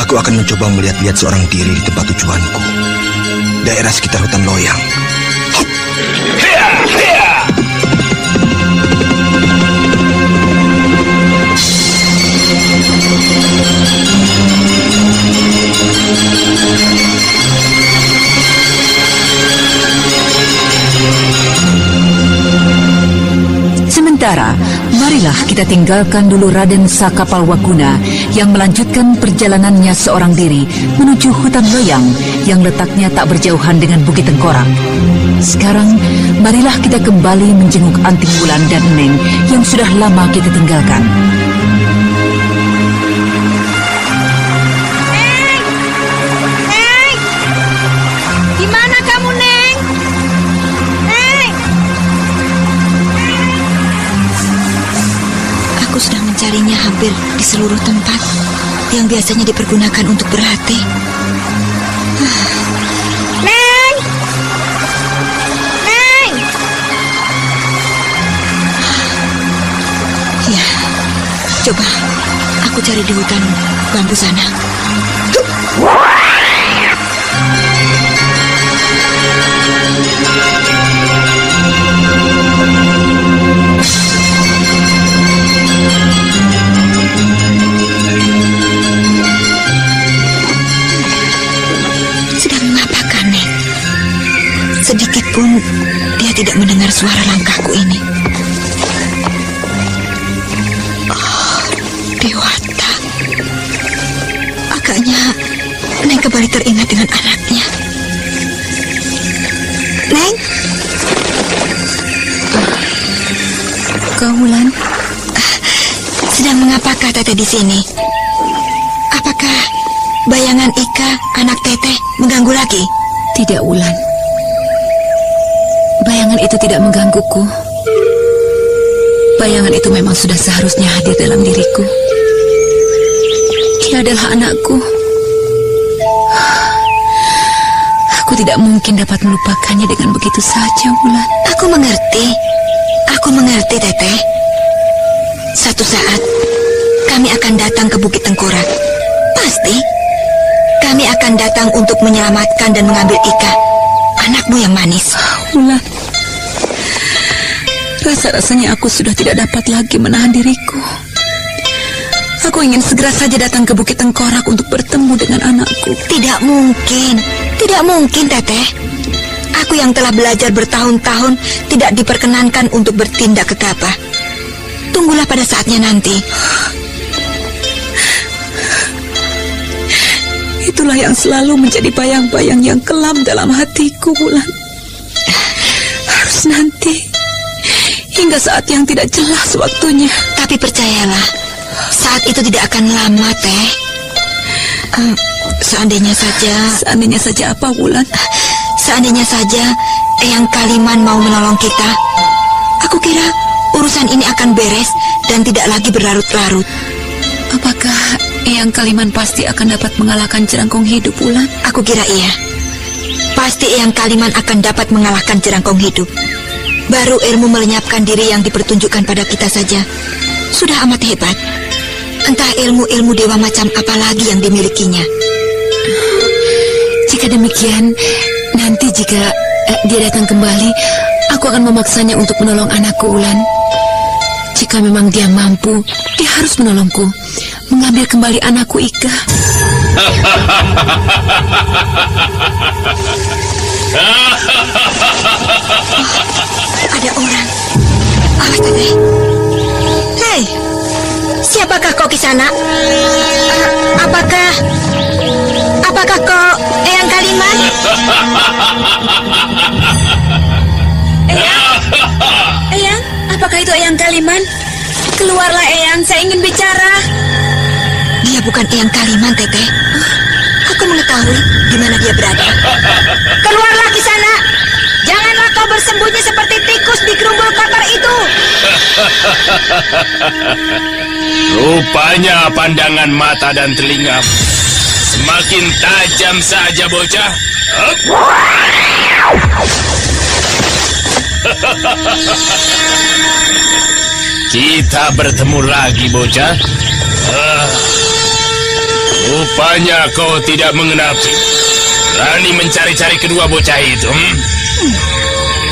aku akan mencoba melihat-lihat seorang diri di tempat tujuanku, daerah sekitar hutan Loyang. Sementara, marilah kita tinggalkan dulu Raden Sakapalwaguna yang melanjutkan perjalanannya seorang diri menuju hutan Loyang yang letaknya tak berjauhan dengan Bukit Tengkorak. Sekarang, marilah kita kembali menjenguk Anting Wulan dan Neng yang sudah lama kita tinggalkan. Neng! Di mana kamu, Neng? Neng! Aku sudah mencarinya hampir di seluruh tempat yang biasanya dipergunakan untuk berlatih. Neng! Neng! Ya, coba aku cari di hutan bambu sana. Sedikit pun dia tidak mendengar suara langkahku ini. Oh, Dewata, Agaknya Neng kembali teringat dengan anaknya. Neng? Kau, Wulan? Sedang mengapakah Teteh di sini? Apakah bayangan Ika, anak Teteh, mengganggu lagi? Tidak, Wulan. Bayangan itu tidak menggangguku. Bayangan itu memang sudah seharusnya hadir dalam diriku. Dia adalah anakku. Aku tidak mungkin dapat melupakannya dengan begitu saja, Wulan. Aku mengerti, Teteh. Satu saat, kami akan datang ke Bukit Tengkorak. Pasti. Kami akan datang untuk menyelamatkan dan mengambil Ika, anakmu yang manis. Wulan, rasa-rasanya aku sudah tidak dapat lagi menahan diriku. Aku ingin segera saja datang ke Bukit Tengkorak untuk bertemu dengan anakku. Tidak mungkin, Teteh. Aku yang telah belajar bertahun-tahun tidak diperkenankan untuk bertindak gegabah. Tunggulah pada saatnya nanti. Itulah yang selalu menjadi bayang-bayang yang kelam dalam hatiku, Wulan. Harus nanti, hingga saat yang tidak jelas waktunya. Tapi percayalah, saat itu tidak akan lama, Teh. Seandainya saja apa, Wulan? Seandainya saja Eyang Kaliman mau menolong kita, aku kira urusan ini akan beres dan tidak lagi berlarut-larut. Apakah Eyang Kaliman pasti akan dapat mengalahkan Jerangkong Hidup, Wulan? Aku kira iya. Pasti Eyang Kaliman akan dapat mengalahkan Jerangkong Hidup. Baru ilmu melenyapkan diri yang dipertunjukkan pada kita saja sudah amat hebat. Entah ilmu-ilmu dewa macam apa lagi yang dimilikinya. Jika demikian, nanti jika dia datang kembali, aku akan memaksanya untuk menolong anakku, Wulan. Jika memang dia mampu, dia harus menolongku, mengambil kembali anakku Ika. Ada orang. Awas, Teteh. Hei, siapakah kau di sana? Apakah kau Eyang Kaliman? Eyang, apakah itu Eyang Kaliman? Keluarlah, Eyang, saya ingin bicara. Dia bukan Eyang Kaliman, Teteh. Aku mengetahui di mana dia berada. Keluarlah di sana. Janganlah kau bersembunyi seperti tikus di gerumbul kotor itu. Rupanya pandangan mata dan telinga semakin tajam saja, bocah. Kita bertemu lagi, bocah. Rupanya kau tidak mengenapi. Berani mencari-cari kedua bocah itu.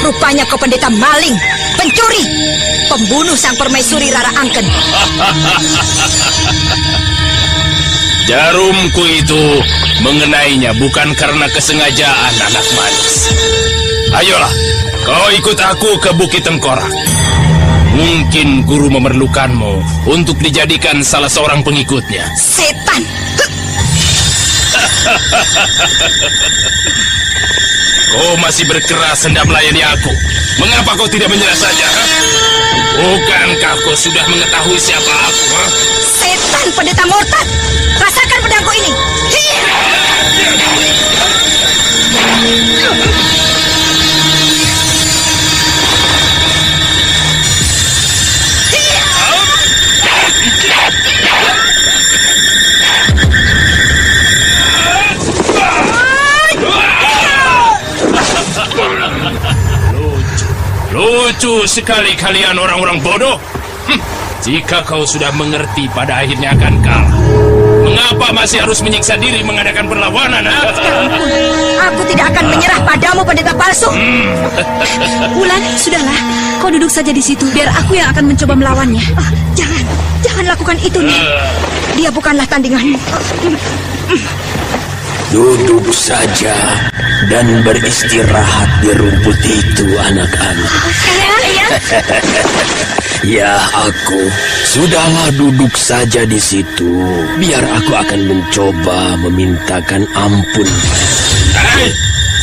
Rupanya kau pendeta maling, pencuri, pembunuh sang permaisuri Rara Angken. Jarumku itu mengenainya bukan karena kesengajaan, anak manis. Ayolah, kau ikut aku ke Bukit Tengkorak. Mungkin guru memerlukanmu untuk dijadikan salah seorang pengikutnya. Setan! Kau masih berkeras hendak melayani aku. Mengapa kau tidak menyerah saja? Bukankah kau sudah mengetahui siapa aku? Setan pendeta murtad! Rasakan pedangku ini! Lucu sekali kalian orang-orang bodoh. Jika kau sudah mengerti pada akhirnya akan kalah, mengapa masih harus menyiksa diri mengadakan perlawanan? Aku tidak akan menyerah padamu, pendeta palsu. Wulan, sudahlah. Kau duduk saja di situ, biar aku yang akan mencoba melawannya. Jangan lakukan itu, Nek. Dia bukanlah tandinganmu. Duduk saja dan beristirahat di rumput itu, anak-anak. Eyang, Eyang? Ya, aku. Sudahlah, duduk saja di situ. Biar aku akan mencoba memintakan ampun. Hei,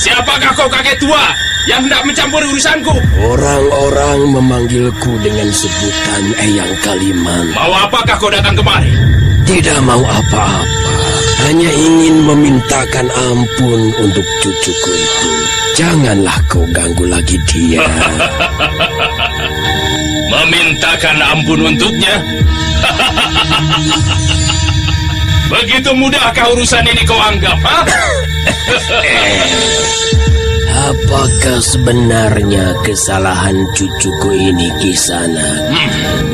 siapakah kau kakek tua yang hendak mencampuri urusanku? Orang-orang memanggilku dengan sebutan Eyang Kaliman. Mau apakah kau datang kemari? Tidak mau apa-apa. Hanya ingin memintakan ampun untuk cucuku itu. Janganlah kau ganggu lagi dia. Memintakan ampun untuknya? Begitu mudahkah urusan ini kau anggap, ha? Apakah sebenarnya kesalahan cucuku ini, Kisana?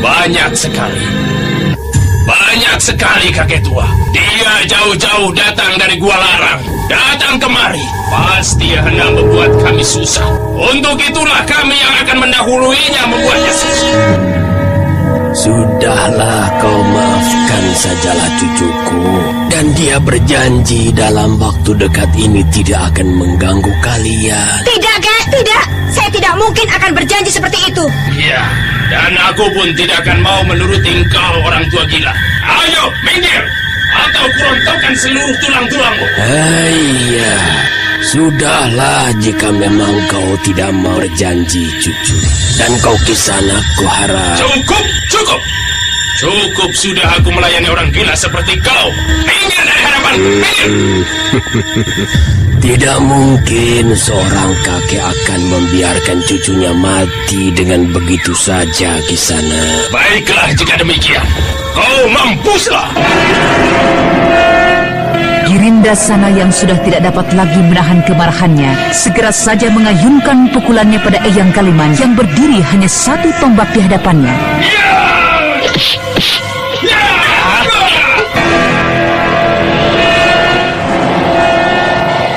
Banyak sekali. Banyak sekali, kakek tua. Dia jauh-jauh datang dari Gua Larang. Datang kemari. Pasti hendak membuat kami susah. Untuk itulah kami yang akan mendahuluinya membuatnya susah. Sudahlah, kau maafkan sajalah cucuku. Dan dia berjanji dalam waktu dekat ini tidak akan mengganggu kalian. Tidak, Kek, tidak. Saya tidak mungkin akan berjanji seperti itu. Iya, dan aku pun tidak akan mau menuruti engkau, orang tua gila. Ayo, minggir, atau kurontokkan seluruh tulang-tulangmu. Iya, sudahlah jika memang kau tidak mau berjanji, cucu. Dan kau Kisana, kuharap. Cukup. Cukup sudah aku melayani orang gila seperti kau. Minggir dari hadapanku, minggir. Tidak mungkin seorang kakek akan membiarkan cucunya mati dengan begitu saja, Kisana. Baiklah jika demikian. Kau mampuslah. Girinda Sana yang sudah tidak dapat lagi menahan kemarahannya, segera saja mengayunkan pukulannya pada Eyang Kaliman yang berdiri hanya satu tombak di hadapannya.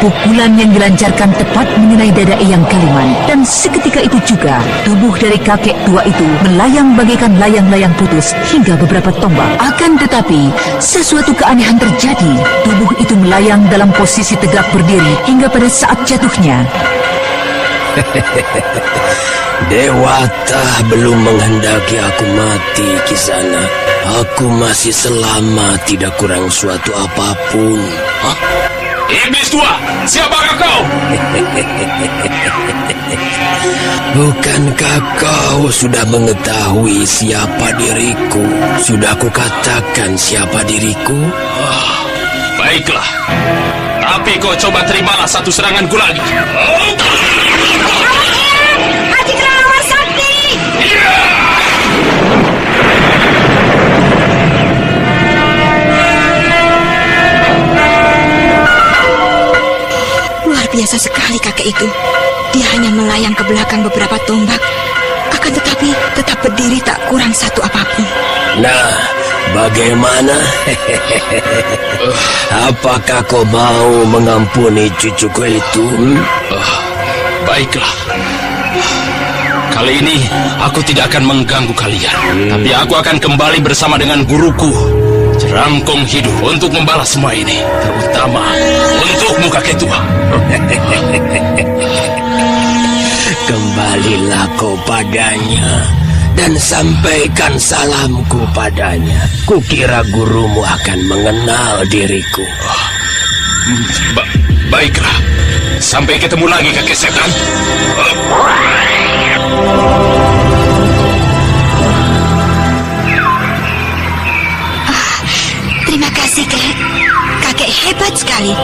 Pukulan yang dilancarkan tepat mengenai dada Eyang Kaliman, dan seketika itu juga tubuh dari kakek tua itu melayang bagaikan layang-layang putus hingga beberapa tombak. Akan tetapi sesuatu keanehan terjadi. Tubuh itu melayang dalam posisi tegak berdiri hingga pada saat jatuhnya. Dewata belum menghendaki aku mati, Kisana. Aku masih selamat, tidak kurang suatu apapun. Hah? Iblis tua, siapakah kau? Bukankah kau sudah mengetahui siapa diriku? Sudah kukatakan siapa diriku? Baiklah, tapi kau coba terimalah satu seranganku lagi. Aji Kelawar Sakti! Luar biasa sekali kakek itu. Dia hanya melayang ke belakang beberapa tombak, akan tetapi tetap berdiri tak kurang satu apapun. Nah, bagaimana? Apakah kau mau mengampuni cucuku itu? Baiklah. Kali ini aku tidak akan mengganggu kalian, tapi aku akan kembali bersama dengan guruku, Jerangkong Hidup, untuk membalas semua ini, terutama untukmu kakek tua. Kembalilah kau padanya dan sampaikan salamku padanya. Kukira gurumu akan mengenal diriku. Baiklah. Sampai ketemu lagi kakek setan. Terima kasih, Kek. Kakek hebat sekali.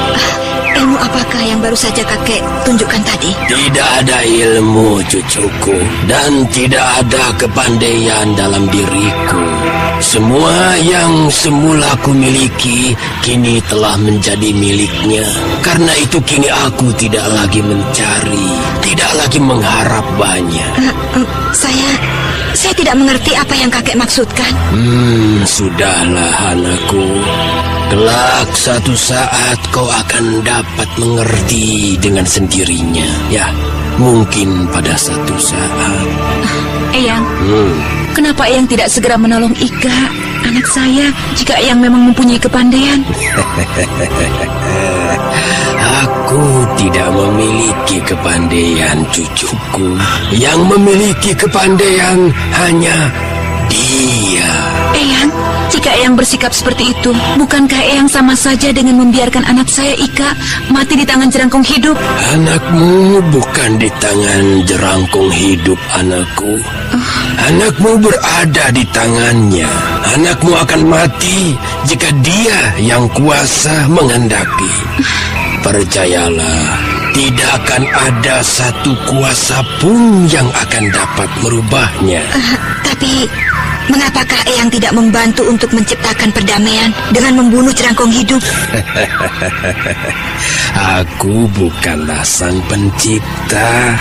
Ilmu apakah yang baru saja kakek tunjukkan tadi? Tidak ada ilmu, cucuku, dan tidak ada kepandaian dalam diriku. Semua yang semula aku miliki kini telah menjadi miliknya. Karena itu kini aku tidak lagi mencari, tidak lagi mengharap banyak. Saya tidak mengerti apa yang kakek maksudkan. Sudahlah anakku. Kelak satu saat kau akan dapat mengerti dengan sendirinya. Ya, mungkin pada satu saat. Eyang, kenapa Eyang tidak segera menolong Ika, anak saya, jika Eyang memang mempunyai kepandaian? Aku Aku tidak memiliki kepandaian, cucuku. Yang memiliki kepandaian hanya dia. Eyang, jika Eyang bersikap seperti itu, bukankah Eyang sama saja dengan membiarkan anak saya Ika mati di tangan jerangkung hidup? Anakmu bukan di tangan jerangkung hidup, anakku. Anakmu berada di tangannya. Anakmu akan mati jika dia yang kuasa menghendaki. Percayalah, tidak akan ada satu kuasa pun yang akan dapat merubahnya. Tapi mengapakah Eyang tidak membantu untuk menciptakan perdamaian dengan membunuh jerangkung hidup? Aku bukanlah sang pencipta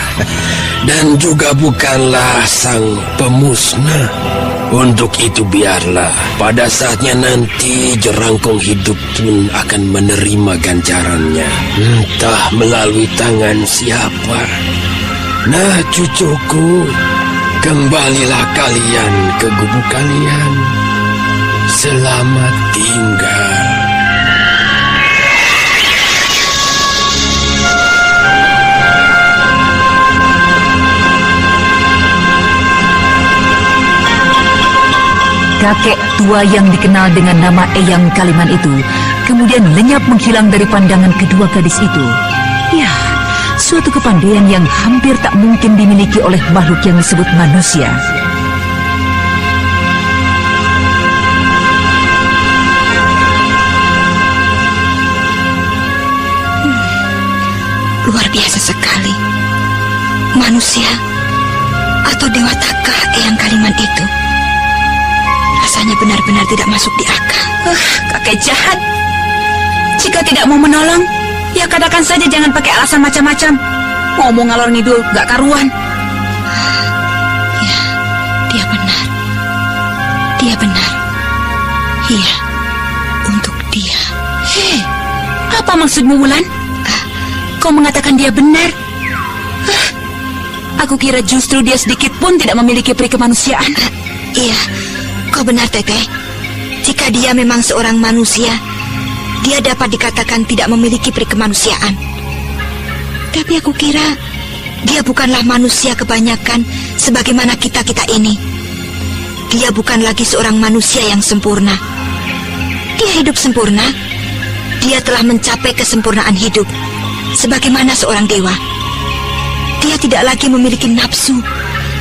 dan juga bukanlah sang pemusnah. Untuk itu biarlah pada saatnya nanti jerangkung hidup pun akan menerima ganjarannya, entah melalui tangan siapa. Nah, cucuku, kembalilah kalian ke gubuk kalian. Selamat tinggal. Kakek tua yang dikenal dengan nama Eyang Kaliman itu kemudian lenyap menghilang dari pandangan kedua gadis itu. Ya, suatu kepandaian yang hampir tak mungkin dimiliki oleh makhluk yang disebut manusia. Luar biasa sekali. Manusia atau dewatakah Eyang Kaliman itu? Rasanya benar-benar tidak masuk di akal. Kakek jahat. Jika tidak mau menolong, ya katakan saja, jangan pakai alasan macam-macam. Ngomong ngalor ngidul, gak karuan. Ya, dia benar. Dia benar. Iya, untuk dia. Hei, apa maksudmu, Wulan? Kau mengatakan dia benar? Aku kira justru dia sedikit pun tidak memiliki peri kemanusiaan. Iya, kau benar, Teteh. Jika dia memang seorang manusia, dia dapat dikatakan tidak memiliki peri kemanusiaan. Tapi aku kira dia bukanlah manusia kebanyakan sebagaimana kita-kita ini. Dia bukan lagi seorang manusia yang sempurna. Dia hidup sempurna. Dia telah mencapai kesempurnaan hidup sebagaimana seorang dewa. Dia tidak lagi memiliki nafsu,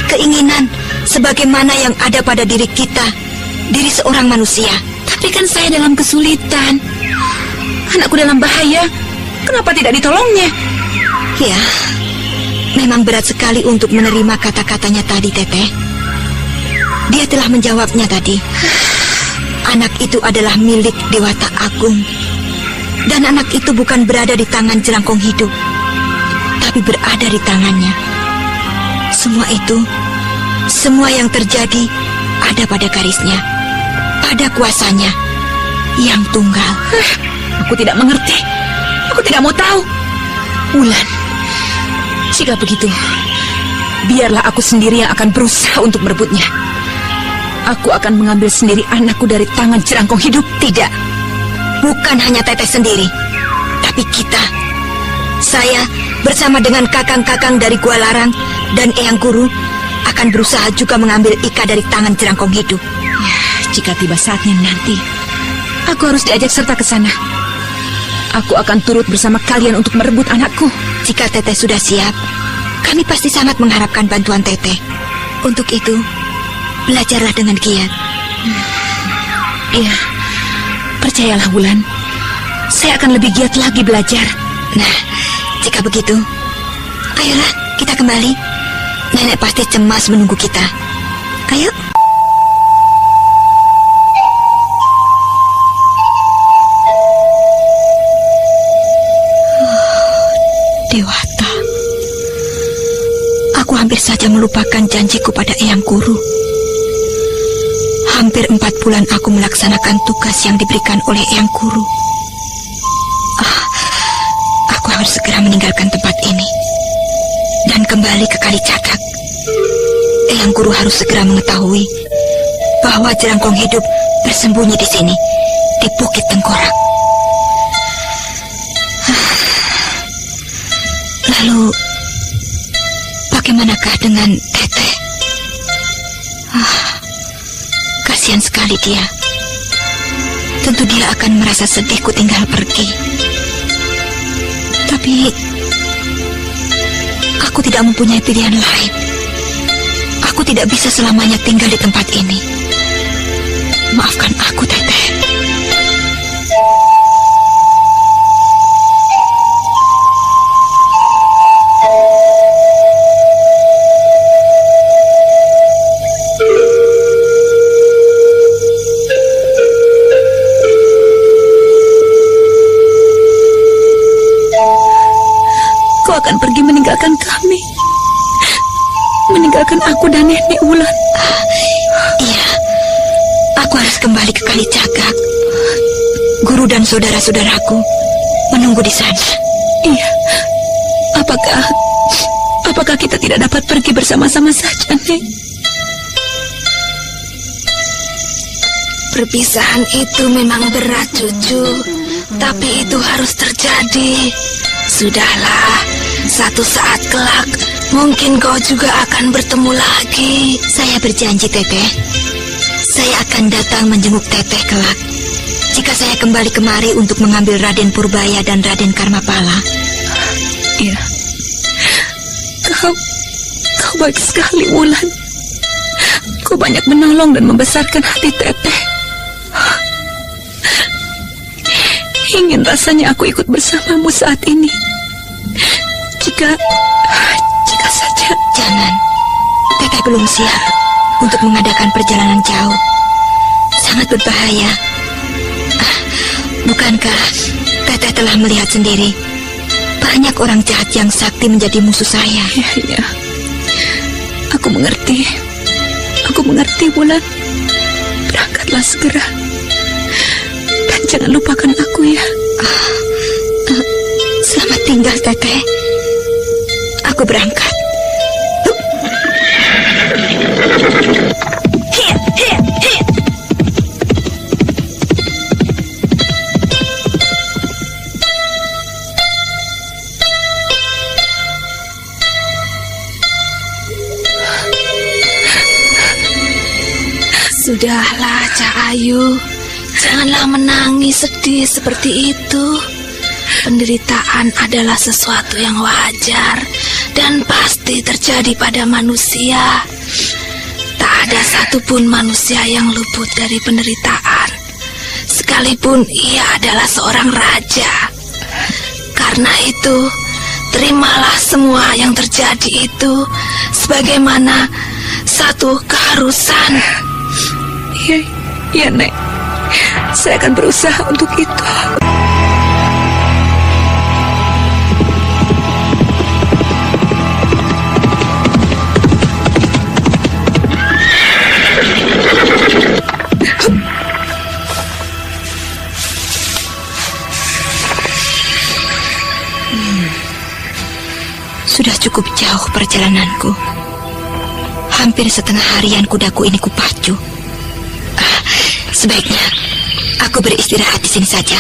keinginan sebagaimana yang ada pada diri kita, diri seorang manusia. Tapi kan saya dalam kesulitan. Anakku dalam bahaya. Kenapa tidak ditolongnya? Ya, memang berat sekali untuk menerima kata-katanya tadi, Teteh. Dia telah menjawabnya tadi. Anak itu adalah milik Dewata Agung. Dan anak itu bukan berada di tangan jerangkung hidup, tapi berada di tangannya. Semua itu, semua yang terjadi ada pada garisnya, pada kuasanya yang tunggal. Aku tidak mengerti. Aku tidak mau tahu. Wulan, jika begitu, biarlah aku sendiri yang akan berusaha untuk merebutnya. Aku akan mengambil sendiri anakku dari tangan jerangkung hidup. Tidak, bukan hanya Teteh sendiri, tapi kita. Saya bersama dengan kakang-kakang dari Gua Larang dan Eyang Guru akan berusaha juga mengambil Ika dari tangan jerangkung hidup. Ya, jika tiba saatnya nanti, aku harus diajak serta ke sana. Aku akan turut bersama kalian untuk merebut anakku. Jika Teteh sudah siap, kami pasti sangat mengharapkan bantuan Teteh. Untuk itu, belajarlah dengan giat. Iya, percayalah Wulan, saya akan lebih giat lagi belajar. Nah, jika begitu, ayolah kita kembali. Nenek pasti cemas menunggu kita. Ayo. Dewata, aku hampir saja melupakan janjiku pada Eyang Guru. Hampir 4 bulan aku melaksanakan tugas yang diberikan oleh Eyang Guru. Aku harus segera meninggalkan tempat ini dan kembali ke Kali Cagak. Eyang Guru harus segera mengetahui bahwa jerangkung hidup bersembunyi di sini, di Bukit Tengkorak. Lalu, bagaimanakah dengan Teteh? Kasihan sekali dia. Tentu dia akan merasa sedih ku tinggal pergi. Tapi aku tidak mempunyai pilihan lain. Aku tidak bisa selamanya tinggal di tempat ini. Maafkan aku, Teteh. Kau akan pergi meninggalkan kami, meninggalkan aku dan Nenek Wulan. Iya, aku harus kembali ke Kalicagak. Guru dan saudara-saudaraku menunggu di sana. Iya, apakah kita tidak dapat pergi bersama-sama saja, Nek? Perpisahan itu memang berat, cucu, tapi itu harus terjadi. Sudahlah, satu saat kelak mungkin kau juga akan bertemu lagi. Saya berjanji, Teteh. Saya akan datang menjenguk Teteh kelak. Jika saya kembali kemari untuk mengambil Raden Purbaya dan Raden Karmapala. Iya. Kau baik sekali, Wulan. Kau banyak menolong dan membesarkan hati Teteh. Ingin rasanya aku ikut bersamamu saat ini. Jika saja. Jangan. Teteh belum siap untuk mengadakan perjalanan jauh. Sangat berbahaya. Bukankah Teteh telah melihat sendiri banyak orang jahat yang sakti menjadi musuh saya? Iya. Aku mengerti. Wulan. Berangkatlah segera. Dan jangan lupakan aku ya. Selamat tinggal, Teteh. Aku berangkat. Sudahlah, Cak Ayu. Janganlah menangis sedih seperti itu. Penderitaan adalah sesuatu yang wajar dan pasti terjadi pada manusia. Tak ada satupun manusia yang luput dari penderitaan, sekalipun ia adalah seorang raja. Karena itu, terimalah semua yang terjadi itu sebagaimana satu keharusan. Iya, Nek. Saya akan berusaha untuk itu. Sudah cukup jauh perjalananku. Hampir setengah harian kudaku ini kupacu. Sebaiknya aku beristirahat di sini saja.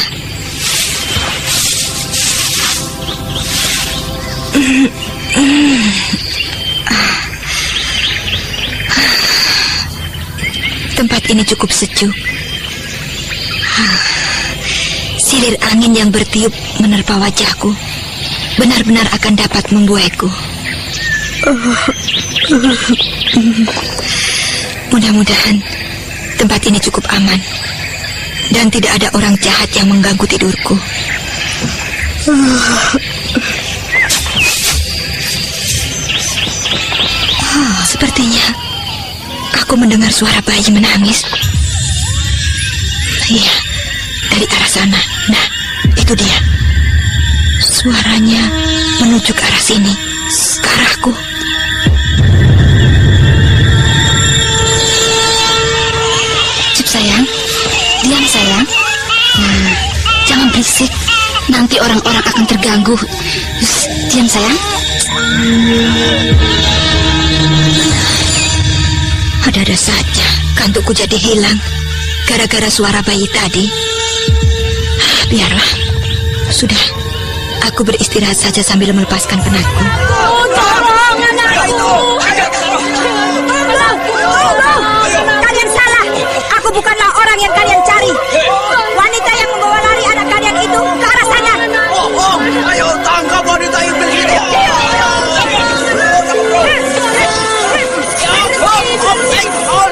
Tempat ini cukup sejuk. Silir angin yang bertiup menerpa wajahku benar-benar akan dapat membuaiku. Mudah-mudahan tempat ini cukup aman dan tidak ada orang jahat yang mengganggu tidurku. Sepertinya aku mendengar suara bayi menangis. Iya, dari arah sana. Nah, itu dia. Suaranya menuju ke arah sini, ke arahku. Cip sayang, diam sayang. Nah, jangan berisik, nanti orang-orang akan terganggu. Diam sayang. Ada-ada saja kantukku jadi hilang gara-gara suara bayi tadi. Biarlah, sudah. aku beristirahat saja sambil melepaskan penatku. Tolong anakku. Kalian salah. Aku bukanlah orang yang kalian cari. Wanita yang membawa lari anak kalian itu ke arah sana. Ayo tangkap wanita itu.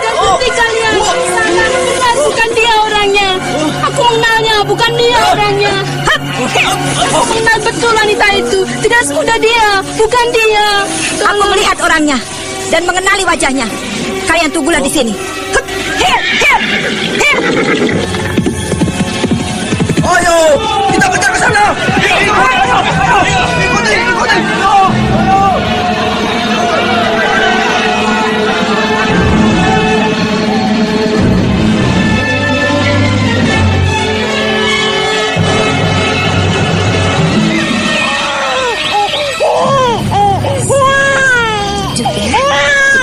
Berhenti kalian. Bukan dia orangnya. Aku mengenalnya, bukan dia orangnya. Aku mengenal betul wanita itu. Tidak semudah dia, bukan dia. Aku melihat orangnya dan mengenali wajahnya. Kalian tunggulah di sini. Ayo, kita kejar ke sana. Ikuti.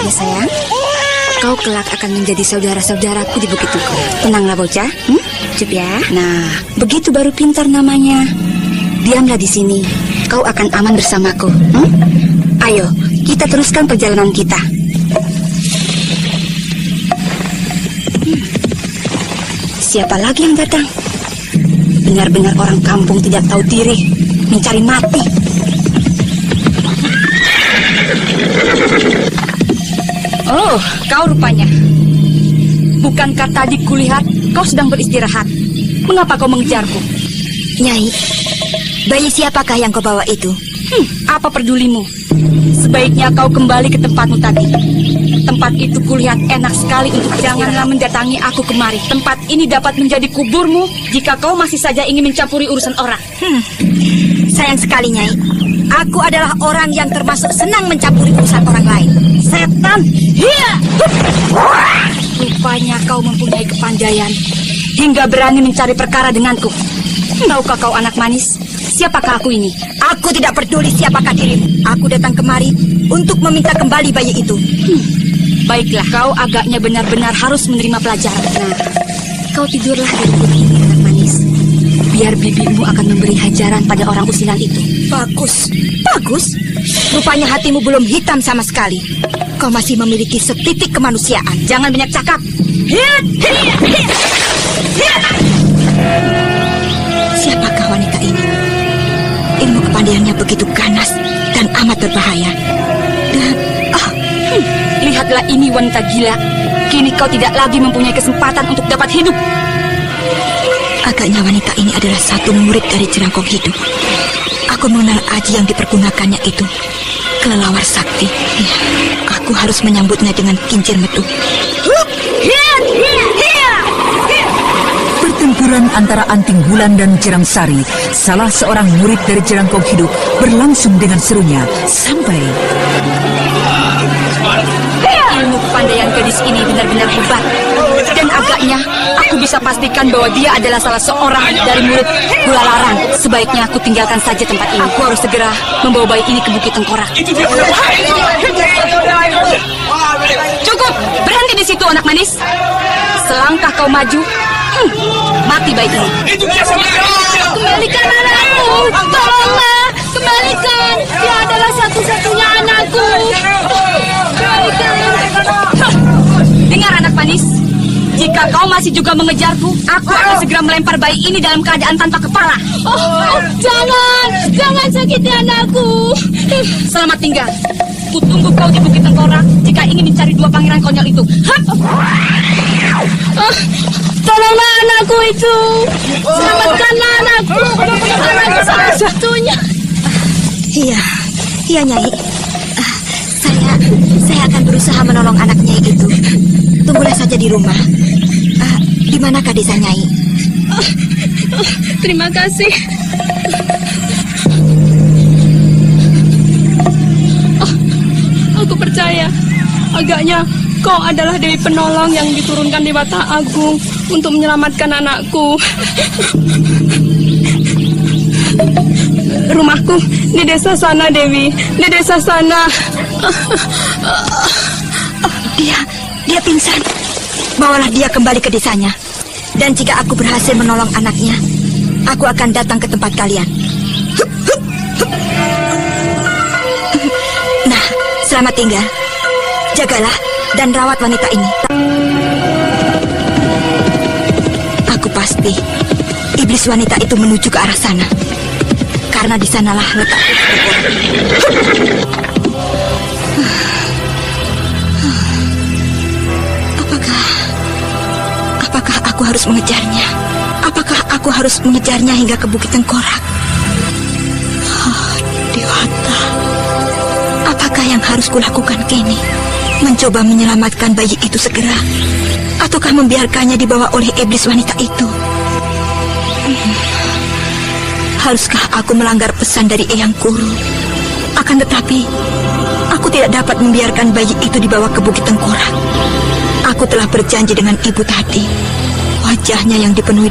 Sayang, kau kelak akan menjadi saudara-saudaraku di Bukit Tugu. Tenanglah bocah, Cup ya. Nah, begitu baru pintar namanya. Diamlah di sini, kau akan aman bersamaku. Ayo, kita teruskan perjalanan kita. Siapa lagi yang datang? Benar-benar orang kampung tidak tahu diri, mencari mati. Oh, kau rupanya. Bukankah tadi kulihat kau sedang beristirahat? Mengapa kau mengejarku? Nyai, bayi siapakah yang kau bawa itu? Apa pedulimu? Sebaiknya kau kembali ke tempatmu tadi. Tempat itu kulihat enak sekali untuk janganlah mendatangi aku kemari. Tempat ini dapat menjadi kuburmu jika kau masih saja ingin mencampuri urusan orang. Sayang sekali, Nyai. Aku adalah orang yang termasuk senang mencampuri urusan orang lain. Setan! Hiya! Rupanya kau mempunyai kepandaian hingga berani mencari perkara denganku. Tahukah kau anak manis, siapakah aku ini? Aku tidak peduli siapakah dirimu. Aku datang kemari untuk meminta kembali bayi itu. Baiklah, kau agaknya benar-benar harus menerima pelajaran. Nah, kau tidurlah di rumput ini, anak manis. Biar bibimu akan memberi hajaran pada orang usilan itu. Bagus, bagus. Rupanya hatimu belum hitam sama sekali. Kau masih memiliki setitik kemanusiaan. Jangan banyak cakap. Siapakah wanita ini? Ilmu kepandaiannya begitu ganas dan amat berbahaya. Dan, lihatlah ini wanita gila. Kini kau tidak lagi mempunyai kesempatan untuk dapat hidup. Agaknya wanita ini adalah satu murid dari Jerangkong Hidup. Aku mengenal aji yang dipergunakannya itu. Kelelawar sakti. Ya, aku harus menyambutnya dengan kincir metu. Pertempuran antara Anting Bulan dan Jerang Sari, salah seorang murid dari Jerangkong Hidup, berlangsung dengan serunya sampai... Ilmu kepandaian gadis ini benar-benar hebat. Dan agaknya aku bisa pastikan bahwa dia adalah salah seorang dari murid Gula Larang. Sebaiknya aku tinggalkan saja tempat ini. Aku harus segera membawa bayi ini ke Bukit Tengkorak. Cukup, berhenti di situ anak manis. Selangkah kau maju, mati bayi ini. Kembalikan anakku, tolonglah, kembalikan. Dia adalah satu-satunya anakku. Kembalikan. Dengar anak manis, jika kau masih juga mengejarku, aku akan segera melempar bayi ini dalam keadaan tanpa kepala. Jangan sakiti anakku. Selamat tinggal. Kutunggu kau di Bukit Tengkorak jika ingin mencari dua pangeran konyol itu. Tolonglah anakku itu. Selamatkanlah anakku. Anakku satu-satunya. Iya Nyai. Saya akan berusaha menolong anak Nyai itu. Tunggulah saja di rumah. Di manakah desa Nyai? Terima kasih. Aku percaya. Agaknya kau adalah Dewi Penolong yang diturunkan Dewata Agung untuk menyelamatkan anakku. Rumahku di desa sana, Dewi. Di desa sana. Dia pingsan. Bawalah dia kembali ke desanya. Dan jika aku berhasil menolong anaknya, aku akan datang ke tempat kalian. Nah, selamat tinggal. Jagalah dan rawat wanita ini. Aku pasti iblis wanita itu menuju ke arah sana. Karena di sanalah letak Apakah aku harus mengejarnya? Apakah aku harus mengejarnya hingga ke Bukit Tengkorak? Dewata, apakah yang harus kulakukan kini? Mencoba menyelamatkan bayi itu segera, ataukah membiarkannya dibawa oleh iblis wanita itu? Haruskah aku melanggar pesan dari Eyang Kuru? Akan tetapi, aku tidak dapat membiarkan bayi itu dibawa ke Bukit Tengkorak. Aku telah berjanji dengan ibu tadi. Wajahnya yang dipenuhi